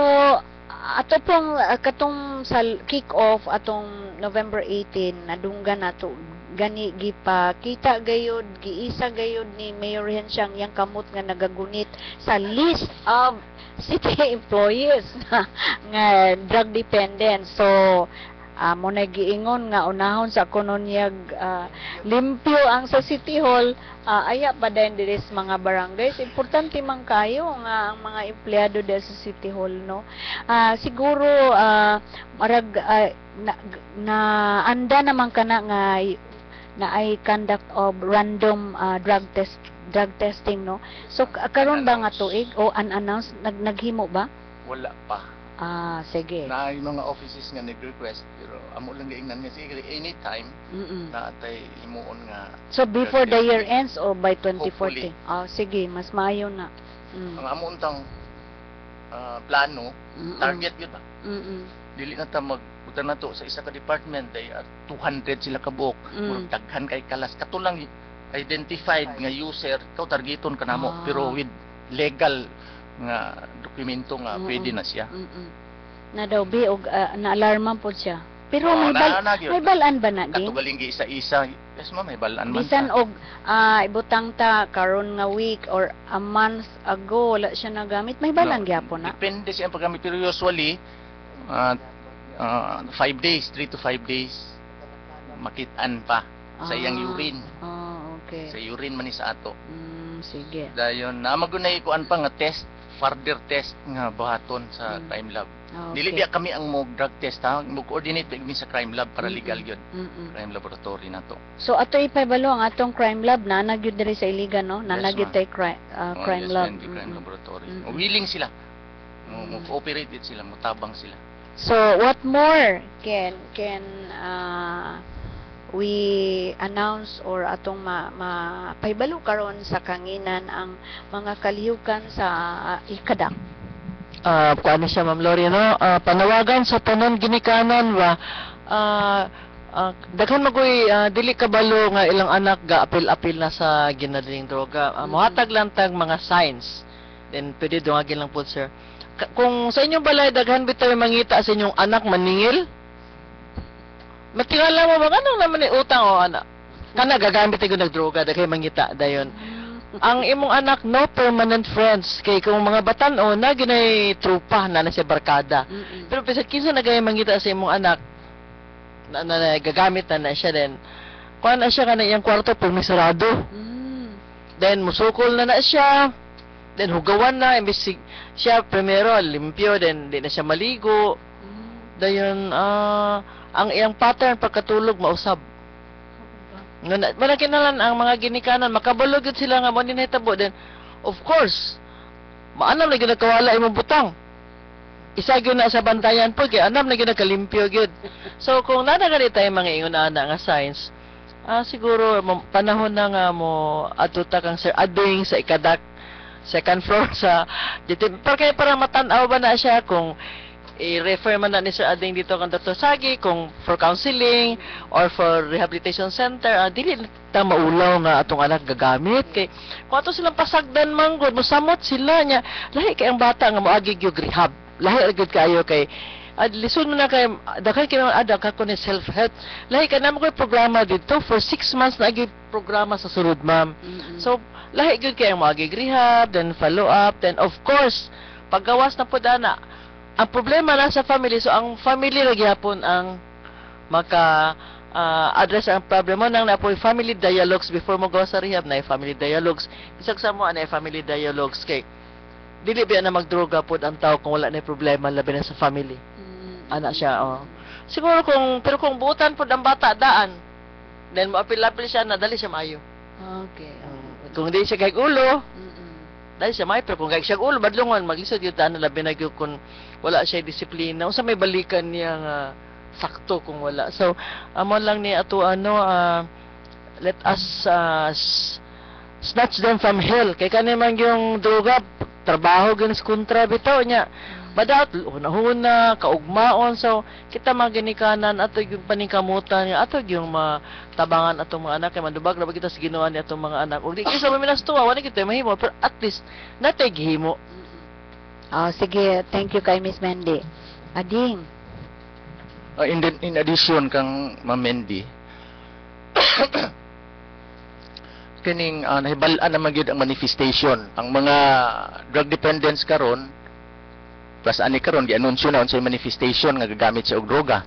ato pong katong sa kick-off atong November 18 nadunggan nato gani gipakita gayud giisa gayud ni Mayor Hensiang yang kamot nga nagagunit sa list of city employees nga drug dependent. So mo na giingon nga unahon sa kononyag limpyo ang sa City Hall, aya pa din diri sa mga barangays. Importante man kayo nga ang mga empleyado diri sa City Hall, no. Siguro marag na anda naman kana nga na ay conduct of random drug testing, no. So karon ba nga tuig o unannounced naghimo ba? Wala pa. Sige. Na yung mga offices nga nag-request pero amo lang giingnan nga sige anytime na atay himuon nga So before the testing. year ends or by 2014? Hopefully. Sige, mas maayo na. Ang amo untang plano target yun ba dili na ta magbuta na to sa isa ka department ay 200 sila ka buok murag daghan kay kalas katulang identified nga user ikaw targeton kanamo pero with legal nga dokumento nga pwede na siya. Na daw bi og na-alarman po siya. Pero Oo, may balaan ba na din? katugaling gi isa-isa yes ma'am may balaan man Bisan ta. og ibutang ta karon nga week or a month ago wala siya nagamit, may balaan gyapon na. Depende siya ang paggamit pero usually 5 days 3 to 5 days makitaan pa sa iyang urine Okay. sa urine man ni sa ato Sige. dayon na magunay kuan pa nga test further test nga buhaton sa crime lab. Dili biya kami ang mo drug test ha, mo coordinate mi sa crime lab para legal gyud. Crime laboratory nato. So ato ipabalo ang atong crime lab na nagyud diri sa Iligan, no? Na Yes, nagyud ma'am. tay crime Yes, lab. ma'am, di crime laboratory. Willing sila. Mo cooperate sila, mutabang sila. So what more can we announce or atong paibalo karon sa kanginan ang mga kalihukan sa ikadak? Kuan siya Ma'am Lori, no? Panawagan sa tanan ginikanan wa daghan magoy dili kabalo nga ilang anak ga apil-apil na sa ginadaling droga. Mohatag lang tag mga signs. Then pwede dungagin lang po sir. Kung sa inyong balay daghan bitaw mangita sa inyong anak maningil, matingala mo ba kanang naman ni utang o anak? Kana gagamit ay nagdroga daghay mangita dayon. Ang imong anak no permanent friends kay kung mga batan-o na ginay trupa na siya barkada. Pero bisag kinsa nagay mangita sa imong anak na gagamit na siya din. Kuan na siya kana iyang kwarto pumisarado. Then musukol na siya. Then hugawan na imbis siya primero limpyo then di na siya maligo. Dayon ang iyang pattern pagkatulog mausab. Malakinalan ang mga ginikanan makabalog gyud sila nga mo ni nahitabo then of course maanam na gyud kawala imong butang. Isa gyud na sa bantayan po kay anam na gyud kalimpyo gyud. So kung nana gani tay mga ingon ana nga signs siguro panahon na nga mo atuta kang Sir Ading sa ikadak second floor sa para matan-aw ba na siya kung i-refer man na ni Sir Ading dito kang Dr. Sagi kung for counseling or for rehabilitation center dili ta maulaw nga atong anak gagamit kay kung ato silang pasagdan manggod mosamot sila nya lahi kay ang bata nga moagi gyud rehab lahi gyud kayo kay lisod mo na kay dakay kay ada ka kun self help lahi ka na mo programa dito for 6 months na gyud programa sa sulod ma'am. So lahi gyud kay ang magig rehab, then follow up, then of course paggawas na pud ana. Ang problema na sa family, so ang family ra gyapon ang maka address ang problema nang napoy family dialogues before mo gawa sa rehab, na family dialogues. Bisag sa mo na family dialogues kay dili ba na magdroga pod ang tao kung wala na problema labi na sa family. Ana siya, oh. Siguro pero kung buutan pod ang bata daan, then mo-apil-apil siya na dali siya maayo. Okay. Kung di siya kay ulo, dali siya maayo. Pero kung kay siya ulo, badlungon, maglisod yun, daan na labi na yun kung wala siya disiplina. Unsa may balikan niya nga sakto kung wala. So, amo lang ni ato let us snatch them from hell. Kay kanimang yung droga, trabaho ganis kontra bitaw niya. Badaot hunahuna kaugmaon, so kita maginikanan ato yung paningkamutan nga ato yung matabangan atong mga anak kay mandubag ra ba kita sa Ginoo ni atong mga anak. Ug di kita maminas tuwa wala kita mahimo, pero at least natay gihimo. Oh, sige. Thank you kay Miss Mandy. Ading. In addition kang Ma'am Mandy, kining nahibal-an naman gyud ang manifestation. Ang mga drug dependents karon, plus ani karon gi-anunsyo na unsay manifestation nga gagamit sa og droga.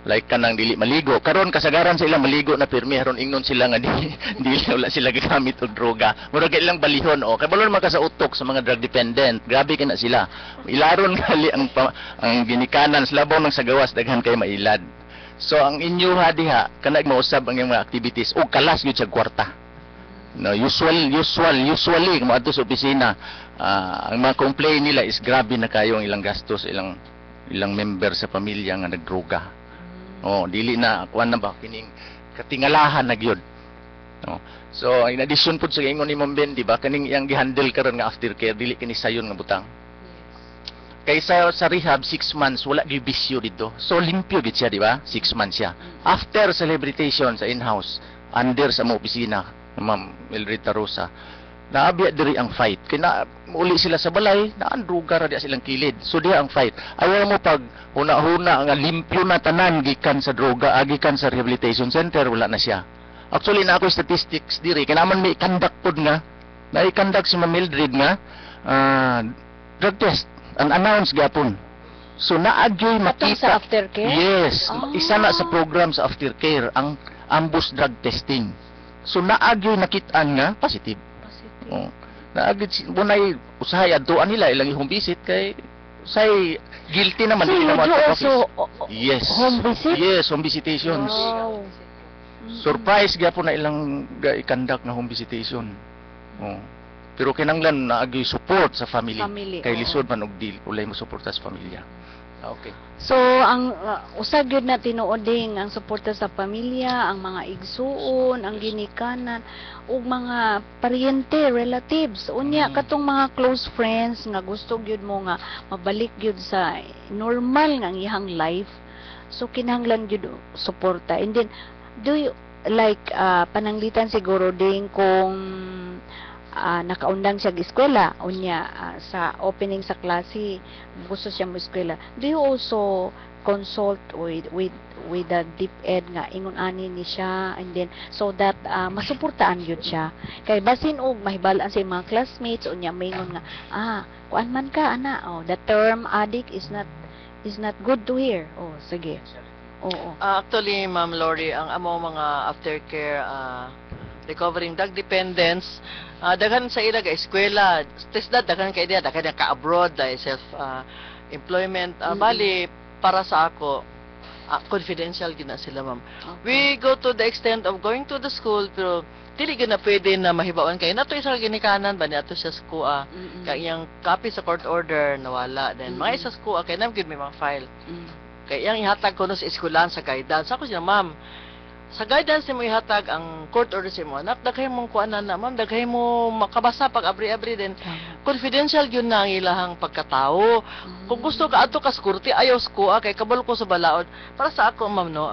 Like kanang dili maligo. Karon kasagaran sa ilang maligo na pirmi haron ingnon sila nga dili wala sila gagamit og droga. Murag ilang balihon o kay balon man ka sa utok sa mga drug dependent. Grabe kina sila. Ilaron gali ang ginikanan sa labaw ng sagawas daghan kay mailad. So ang inyo diha kana mausab ang iyong mga activities og kalas gyud sa kwarta. No, usually kung adto sa opisina, ang mga complaint nila is grabe na kayo ang ilang gastos, ilang member sa pamilya nga nagdroga. Oh, dili na kuan na ba kining katingalahan na gyud. No. So in addition pud sa ingon ni Ma'am Ben, di ba kaning iyang gihandle karon nga aftercare dili kini sayon nga butang. Kaysa sa rehab 6 months wala gyud bisyo dito. So limpyo gid siya, di ba? 6 months siya. After sa rehabilitation sa in-house, under sa mo opisina, Ma'am Melrita Rosa, naabya diri ang fight. Kina uli sila sa balay, naandruga ra diya silang kilid. So diya ang fight. Ayaw mo pag huna-huna nga limpyo na tanan gikan sa droga, gikan sa rehabilitation center, wala na siya. Actually na ako statistics diri, kinaman may conduct pod nga, na-conduct si Ma'am Mildred nga drug test, unannounced gapon. So naagyoy Atong makita sa aftercare? Yes, Ah. isa na sa program sa aftercare ang ambush drug testing. So naagyoy nakitaan nga positive. Oh. Naagid bunay usahay adtuan nila ilang ihong visit kay say guilty naman So, dili you naman do sa also office. Yes. home visit? Yes, home visitations. Wow. Surprise gyapon na ilang i-conduct nga home visitation. Oh. Pero kinanglan naagyoy support sa family. Kay Oo. lisod man og dili ulay mo suporta sa pamilya. Okay. So, ang usag yun na tinuoding ang suporta sa pamilya, ang mga igsuon, ang ginikanan, ug mga paryente, relatives. Unya, katong mga close friends nga gusto gyud mo nga mabalik gyud sa normal nga ang iyang life. So, kinahanglan gyud suporta. And then, do you, like, pananglitan siguro ding kung nakaundang siya eskwela unya sa opening sa klase gusto siya mo eskwela, do you also consult with the DepEd nga ingon ani ni siya, and then so that masuportaan gyud siya kay basin og mahibalaan sa mga classmates unya maingon nga kuan man ka ana, the term addict is not good to hear. Sige. Oo. Actually, Ma'am Lori, ang amo mga aftercare recovering drug dependence, daghan sa ila ga eskwela, tested daghan kay dia, daghan ka abroad, self employment, bali para sa ako confidential gina sila, ma'am. We go to the extent of going to the school, pero dili gina pwede na mahibawan kay nato isa ginikanan ba niya to siya sa kuha kay iyang copy sa court order nawala, then mga isa sa kuha kay nam gid may mga file kay iyang ihatag ko no sa eskwelahan sa guidance. Ako siya, ma'am, sa guidance mo ihatag ang court order sa mo anak, daghay mong kuanan na, ma'am, daghay mo makabasa pag abri-abri, din confidential yun na ang ilahang pagkatao. Kung gusto ka ato ka security ayaw sa kuha kay kabalo ko sa balaod para sa ako, ma'am, no,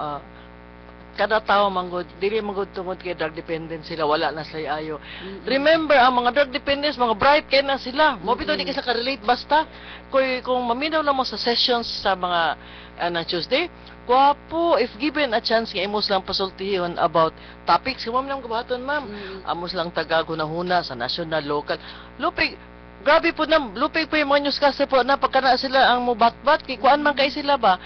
kada tao manggod dili manggod tungod kay drug dependent sila, wala na sila ayo. Remember ang mga drug dependents, mga bright kay na sila. Mo bitaw di ka ka-relate basta kung maminaw lang mo sa sessions sa mga ng Tuesday, gwapo if given a chance nga imo lang pasultihon about topics mo lang kabaton ma'am. Amos lang tagagunahuna sa national, local. Lupig grabe po na, lupig po yung mga newscaster po na pagkana sila ang mubat-bat kay kuan man kay sila ba.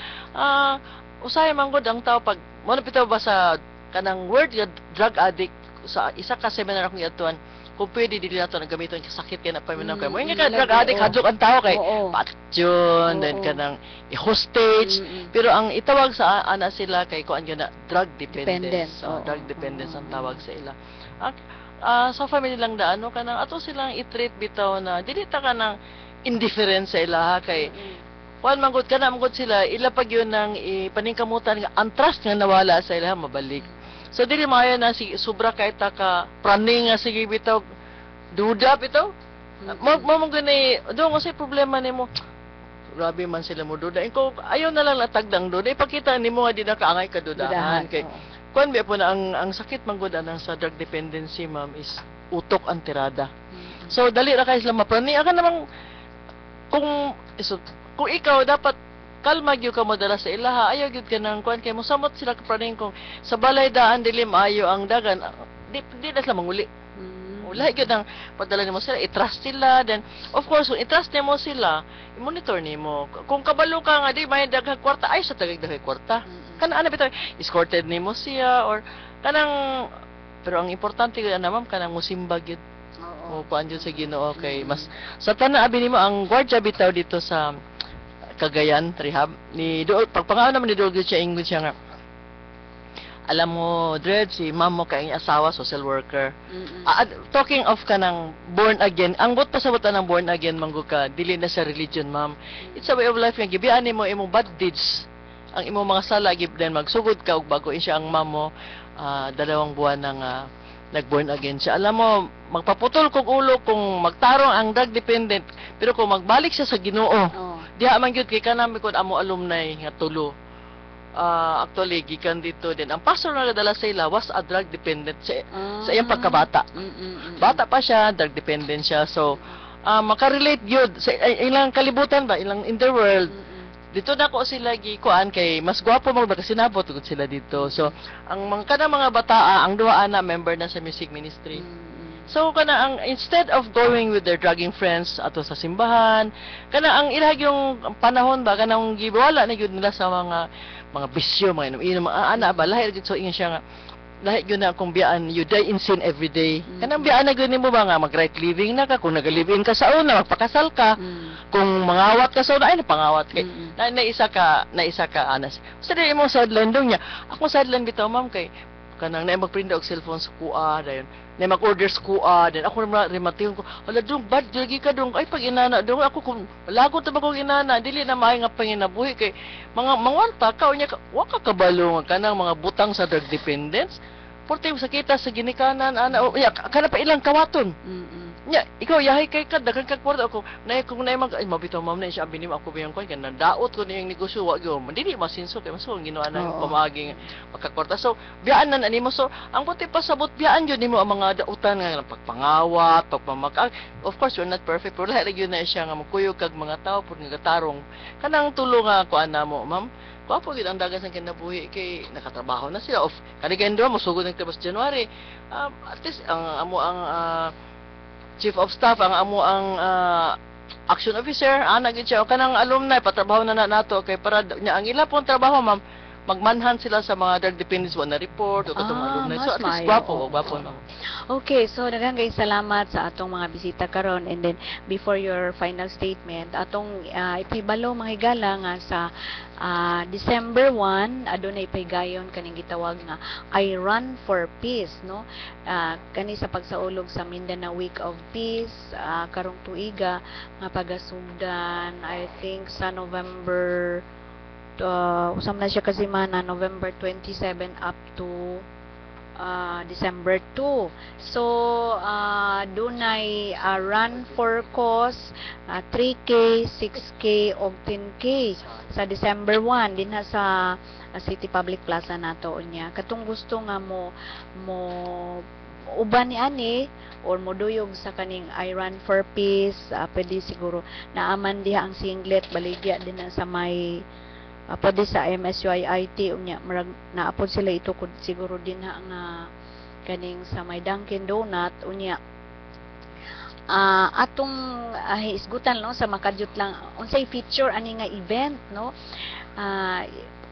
Usay manggod ang tao pag mo bitaw ba sa kanang word nga drug addict sa isa ka seminar akong atuan kung pwede dili nato nagamiton ka sakit kay na paminaw kay mo nga ka drug addict hadlok ang tao kay patyon then kanang i-hostage pero ang itawag sa ana sila kay kuan gyud na drug dependence. Drug dependence ang tawag sa ila. Sa family lang daano kanang ato silang i-treat bitaw na dili ta kanang indifferent sa ila kay kuan manggod kana manggod sila ila pag yun nang ipaningkamutan nga ang trust nga nawala sa ila mabalik. So dili maayo na si sobra kay ta ka praning nga sige bitaw duda bitaw. Mo gani do nga say problema nimo. Grabe man sila mo duda. Iko ayo na lang natagdang duda. Ipakita nimo nga di na kaangay ka dudahan kay kuan ba po na ang sakit manggod anang sa drug dependency ma'am is utok ang tirada. So dali ra kay sila maprani aka namang kung ikaw dapat kalma gyud ka modala sa ilaha ayaw gyud ka nang kuan kay mosamot sila ka praning kung sa balay daan dili maayo ang dagan di na sila manguli. Wala gyud ang padala nimo sila i-trust sila then of course kung i-trust nimo sila i-monitor nimo kung kabalo ka nga di may daghang kwarta ay sa tagay kwarta kana ana bitaw escorted nimo siya or kanang pero ang importante gyud na ma'am kanang musimba gyud o kuan gyud sa Ginoo kay mas sa tanan abi nimo ang gwardiya bitaw dito sa Cagayan rehab ni dool pagpangaon naman ni dool gyud siya ingon siya nga alam mo Dred si ma'am mo kay asawa social worker talking of kanang born again ang bot pasabot ng born again manggo ka dili na sa religion ma'am it's a way of life nga gibian nimo imong bad deeds ang imong mga sala gib then magsugod ka og bago siya ang ma'am mo 2 buwan nang nag-born again siya. Alam mo, magpaputol kog ulo kung magtarong ang drug dependent, pero kung magbalik siya sa Ginoo, diha man gyud kay kanami kun amo alumni nga tulo. Actually gikan dito din. Ang pastor nga dala sa ila was a drug dependent sa iyang pagkabata. Bata pa siya, drug dependent siya. So, makarelate gyud sa ilang kalibutan ba, ilang in the world. Dito na ko sila gikuan kay mas gwapo mo ba kasi nabot gud sila dito. So ang mga mga bata ang duha ana member na sa music ministry. So kana ang instead of going with their drugging friends ato sa simbahan, kana ang ilag yung panahon ba kanang giwala na gyud nila sa mga bisyo, mga inom ana ba lahi gyud so ingon siya nga lahi gyud na kung biyaan you die in sin every day. Kanang biyaan na gyud nimo ba nga mag right living na ka kung nag-live-in ka sa una magpakasal ka. Kung mangawat ka sa una ay napangawat kay na isa ka anas. Sa dili mo sideline dong niya. Ako sideline bitaw ma'am kay kanang na magprinda og cellphone sa kuha dayon. Na mag-order sa kuha then ako na rematiyon ko. Ala dong bad lagi ka dong ay pag inana dong ako kung lagot ta ba kong inana dili na maayo nga panginabuhi kay mga mangwanta ka unya wa ka kabalo nga kanang mga butang sa drug dependence. Porte sa kita sa ginikanan ana kana pa ilang kawaton. Nya ikaw yahay kay ka daghang kag kwarta ako nay kung nay mag ay mabitaw ma'am na siya binim ako biyang kwan kana daot ko niyang negosyo wa gyud dili masinso kay maso ginawa na pamaaging magkakwarta so biyaan na nimo so ang puti pasabot biyaan gyud nimo ang mga dautan nga pagpangawat pagpamak of course you're not perfect pero lahi gyud na siya nga magkuyog kag mga tao pud nga tarong kanang tulo nga kuan namo ma'am Wapo gid ang dagan sa kinabuhi kay nakatrabaho na sila of kanigendo mo sugod ng sa January at least ang amo ang chief of staff ang amo ang action officer ana gid siya o kanang alumni patrabaho na nato kay para nya ang ila pong trabaho ma'am magmanhan sila sa mga drug dependents na report o katong alumni so at least gwapo ma'am. Okay, so daghang kay salamat sa atong mga bisita karon and then before your final statement atong ipibalo mga higala nga sa December 1 adunay paygayon kaning gitawag nga I Run for Peace no kani sa pagsaulog sa Mindanao Week of Peace karong tuiga nga pagasugdan I think sa November usam na siya kasi mana November 27 up to December 2. So dunay run for cause 3K, 6K ug 10K sa December 1 dinha sa City Public Plaza nato unya. Katong gusto nga mo uban ni ani or moduyog sa kaning I Run for Peace, pwede siguro naaman diha ang singlet baligya din na sa may pwede sa MSUIT unya marag naapod sila ito siguro din nga kaning sa may Dunkin Donut unya atong hisgutan no sa makadyot lang unsay feature ani nga event no.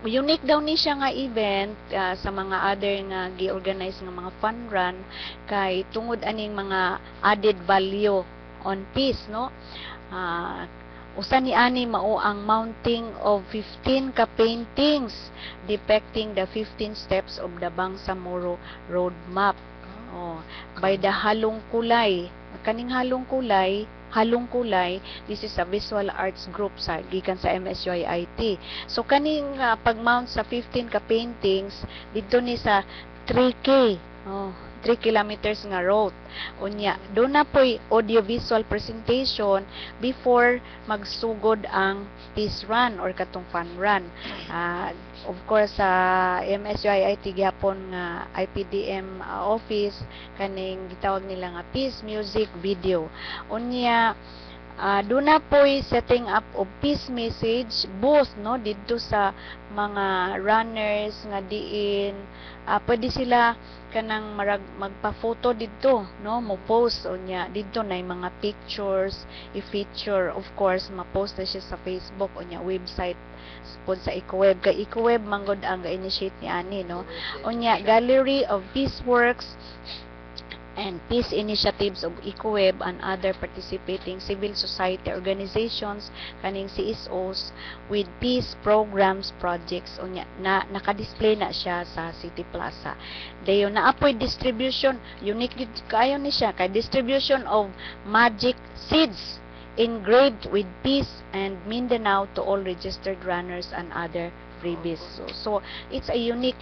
Unique daw ni siya nga event sa mga other nga gi-organize nga mga fun run kay tungod aning mga added value on peace no. Usa ni ani mao ang mounting of 15 ka paintings depicting the 15 steps of the Bangsamoro Road Map. By the halong kulay. Kaning halong kulay, this is a visual arts group sa gikan sa MSUIT. So kaning pag-mount sa 15 ka paintings dito ni sa 3K. 3 kilometers nga route. Unya, doon na po'y audiovisual presentation before magsugod ang peace run or katong fun run. Of course, sa MSUIT gihapon nga IPDM office, kaning gitawag nila nga peace music video. Unya, doon na po'y setting up of peace message booth no dito sa mga runners nga diin pwede sila kanang magpa-photo dito no mo post unya dito na mga pictures i-feature of course ma-post na siya sa Facebook unya website pod sa Ecoweb kay Ecoweb manggod ang ga-initiate ni ani no unya gallery of peace works and peace initiatives of Ecoweb and other participating civil society organizations kaning CSOs with peace programs projects unya na naka-display na siya sa City Plaza. Dayon na apoy distribution unique kayo ni siya kay distribution of magic seeds engraved with peace and Mindanao to all registered runners and other freebies. So it's a unique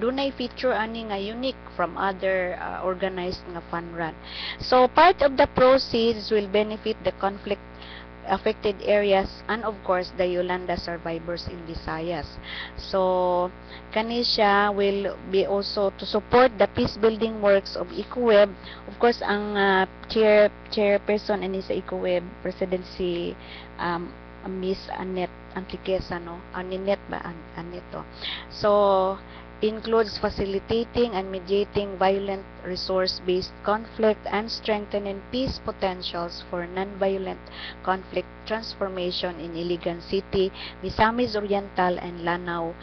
dunay feature ani nga unique from other organized nga fun run. So part of the proceeds will benefit the conflict affected areas and of course the Yolanda survivors in Visayas. So kani siya will be also to support the peace building works of Ecoweb. Of course ang chairperson ani sa Ecoweb presidency Miss Annette Antiquesa no Aninette ba Anito. So includes facilitating and mediating violent resource-based conflict and strengthening peace potentials for non-violent conflict transformation in Iligan City, Misamis Oriental and Lanao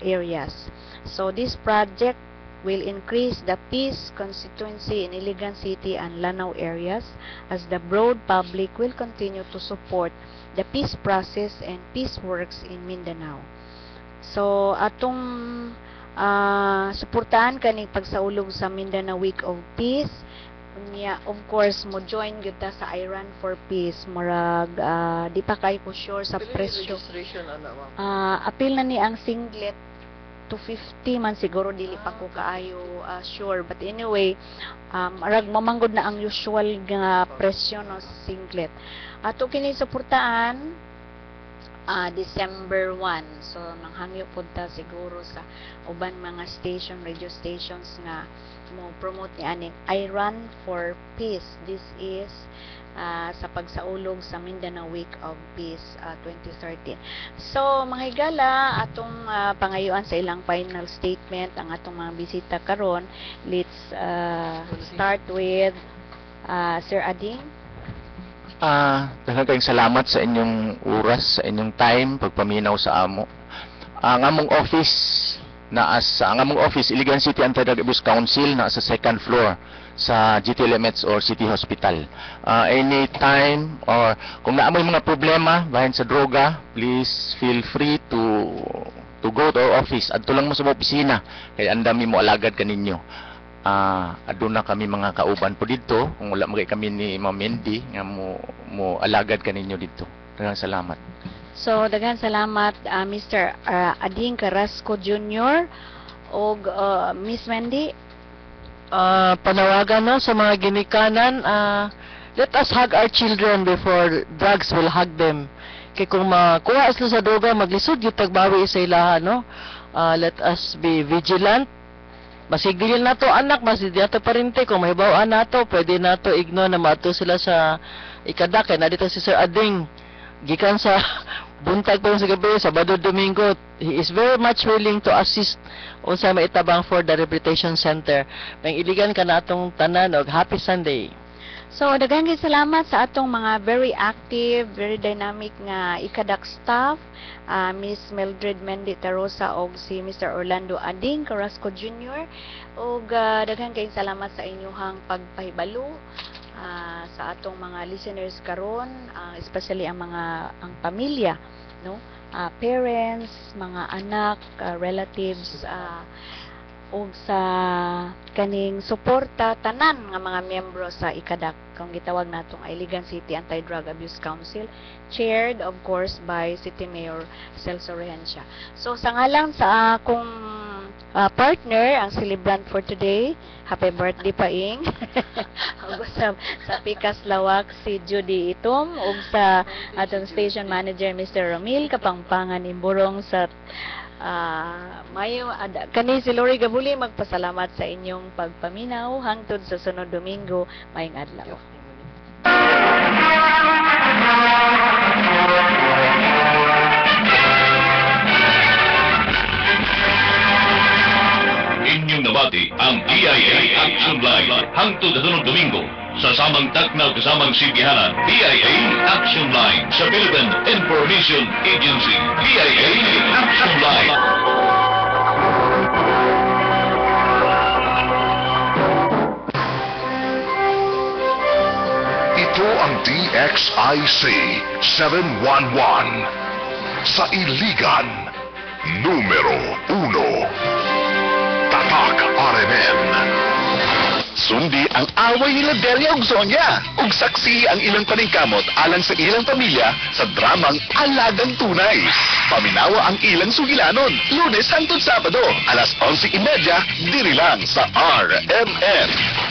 areas. So this project will increase the peace constituency in Iligan City and Lanao areas as the broad public will continue to support the peace process and peace works in Mindanao. So atong suportahan kaning pagsaulog sa Mindanao Week of Peace unya of course mo join gyud ta sa I Run for Peace murag di pa kay ko sure sa presyo apil na ni ang singlet 250 man siguro dili pa ko kaayo sure but anyway murag mamanggod na ang usual nga presyo no singlet ato kini suportahan December 1. So, nanghangyo po ta siguro sa uban mga station, radio stations nga mo promote ni aning I Run for Peace. This is sa pagsaulog sa Mindanao Week of Peace 2013. So, mga higala, atong pangayuan sa ilang final statement, ang atong mga bisita karon. Let's start with Sir Ading. Daghang kayong salamat sa inyong oras, sa inyong time, pagpaminaw sa amo. Ang among office, Iligan City Anti-Drug Abuse Council, na sa second floor sa GTLMH or City Hospital. Anytime, or kung naamoy mga problema, bahin sa droga, please feel free to go to our office. Adto lang mo sa opisina, kaya andami mo alagad kaninyo. Aduna kami mga kauban po dito kung wala magay kami ni Ma'am Mendy nga mo alagad kaninyo dito. Daghang salamat. So daghang salamat Mr. Ading Carrasco Jr. og Miss Mendy panawagan no sa mga ginikanan, let us hug our children before drugs will hug them. Kay kung makuha sila sa droga, maglisod yung pagbawi sa ilaha, no? Let us be vigilant. Masigdilin nato anak, masigdilin nato parente, kung mahibawaan nato, pwede nato igno na maato sila sa ikada. Kaya na dito si Sir Ading, gikan sa buntag pa sa gabi, Sabado, Domingo, he is very much willing to assist unsa maitabang for the Rehabilitation Center. May iligan ka natong tanan og happy Sunday. So, daghang salamat sa atong mga very active, very dynamic nga ikadak staff, Miss Mildred Mendy Tarosa og si Mr. Orlando Ading Carrasco Jr. Og daghang salamat sa inyong pagpahibalo sa atong mga listeners karon, especially ang pamilya, no? Parents, mga anak, relatives, ug sa kaning suporta tanan nga mga miyembro sa ikadak kung gitawag natong Iligan City Anti-Drug Abuse Council, chaired of course by City Mayor Celso Rehencia. So sa ngalan sa akong partner, ang celebrant for today, happy birthday Paing. Ug sa Pikas Lawak si Judy Itom ug sa atong station manager Mr. Ramil Kapangpangan Imburong sa kani si Lori Gabuli magpasalamat sa inyong pagpaminaw hangtod sa sunod Domingo. Maayong adlaw. Inyong nabati ang DIA Action Line hangtod sa sunod Domingo sa samang taknaw kasamang sibihanan. DIA Action Line sa Philippine Information Agency. DIA Action Line. Ito ang DXIC 711 sa Iligan, numero 1. Tatak RMN. Sundi ang away nila Delia ug Sonia ug saksi ang ilang paningkamot alang sa ilang pamilya sa dramang Alagang Tunay. Paminawa ang ilang sugilanon, Lunes hangtod Sabado, alas 11:30, diri lang sa RMN.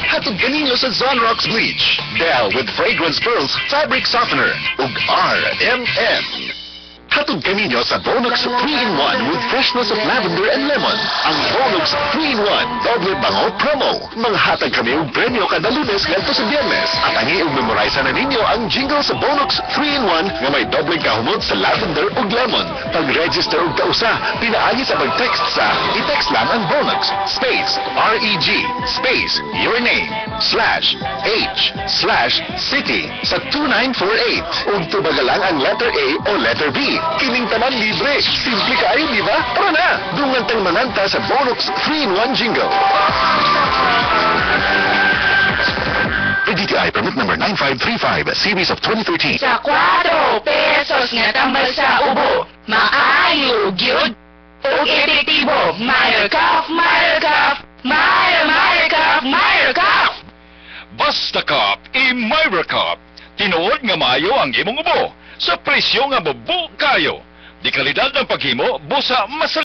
Hatod kaninyo sa Zonrox Bleach, Bell with Fragrance Pearls Fabric Softener ug RMN. Hatod kaninyo sa Bonux 3-in-1 with freshness of lavender and lemon. Ang Bonux 3-in-1 doble bango promo. Manghatag kami og premyo kada Lunes ngadto sa Biyernes. At ang i-memorize na ninyo ang jingle sa Bonux 3-in-1 nga may dobleng kahumot sa lavender ug lemon. Pag-register og kausa, pinaagi sa pag-text sa i-text lang ang Bonux space REG space your name /H/city sa 2948. Ug tubagalang ang letter A o letter B. Kining tanan libre. Simple kaayo, di ba? Tara na! Dungan tang manganta sa Bonux 3-in-1 jingle. PDTI permit number 9535, series of 2013. Sa 4 pesos nga tambal sa ubo, maayo gyud ug epektibo. Myra-Cuff, Myra-Cuff, Myra-Cuff, Myra-Cuff. Basta Cup i Myra Cup. Tinuod nga maayo ang imong ubo sa presyo nga mabu kayo. Di kalidad ng paghimo, busa mas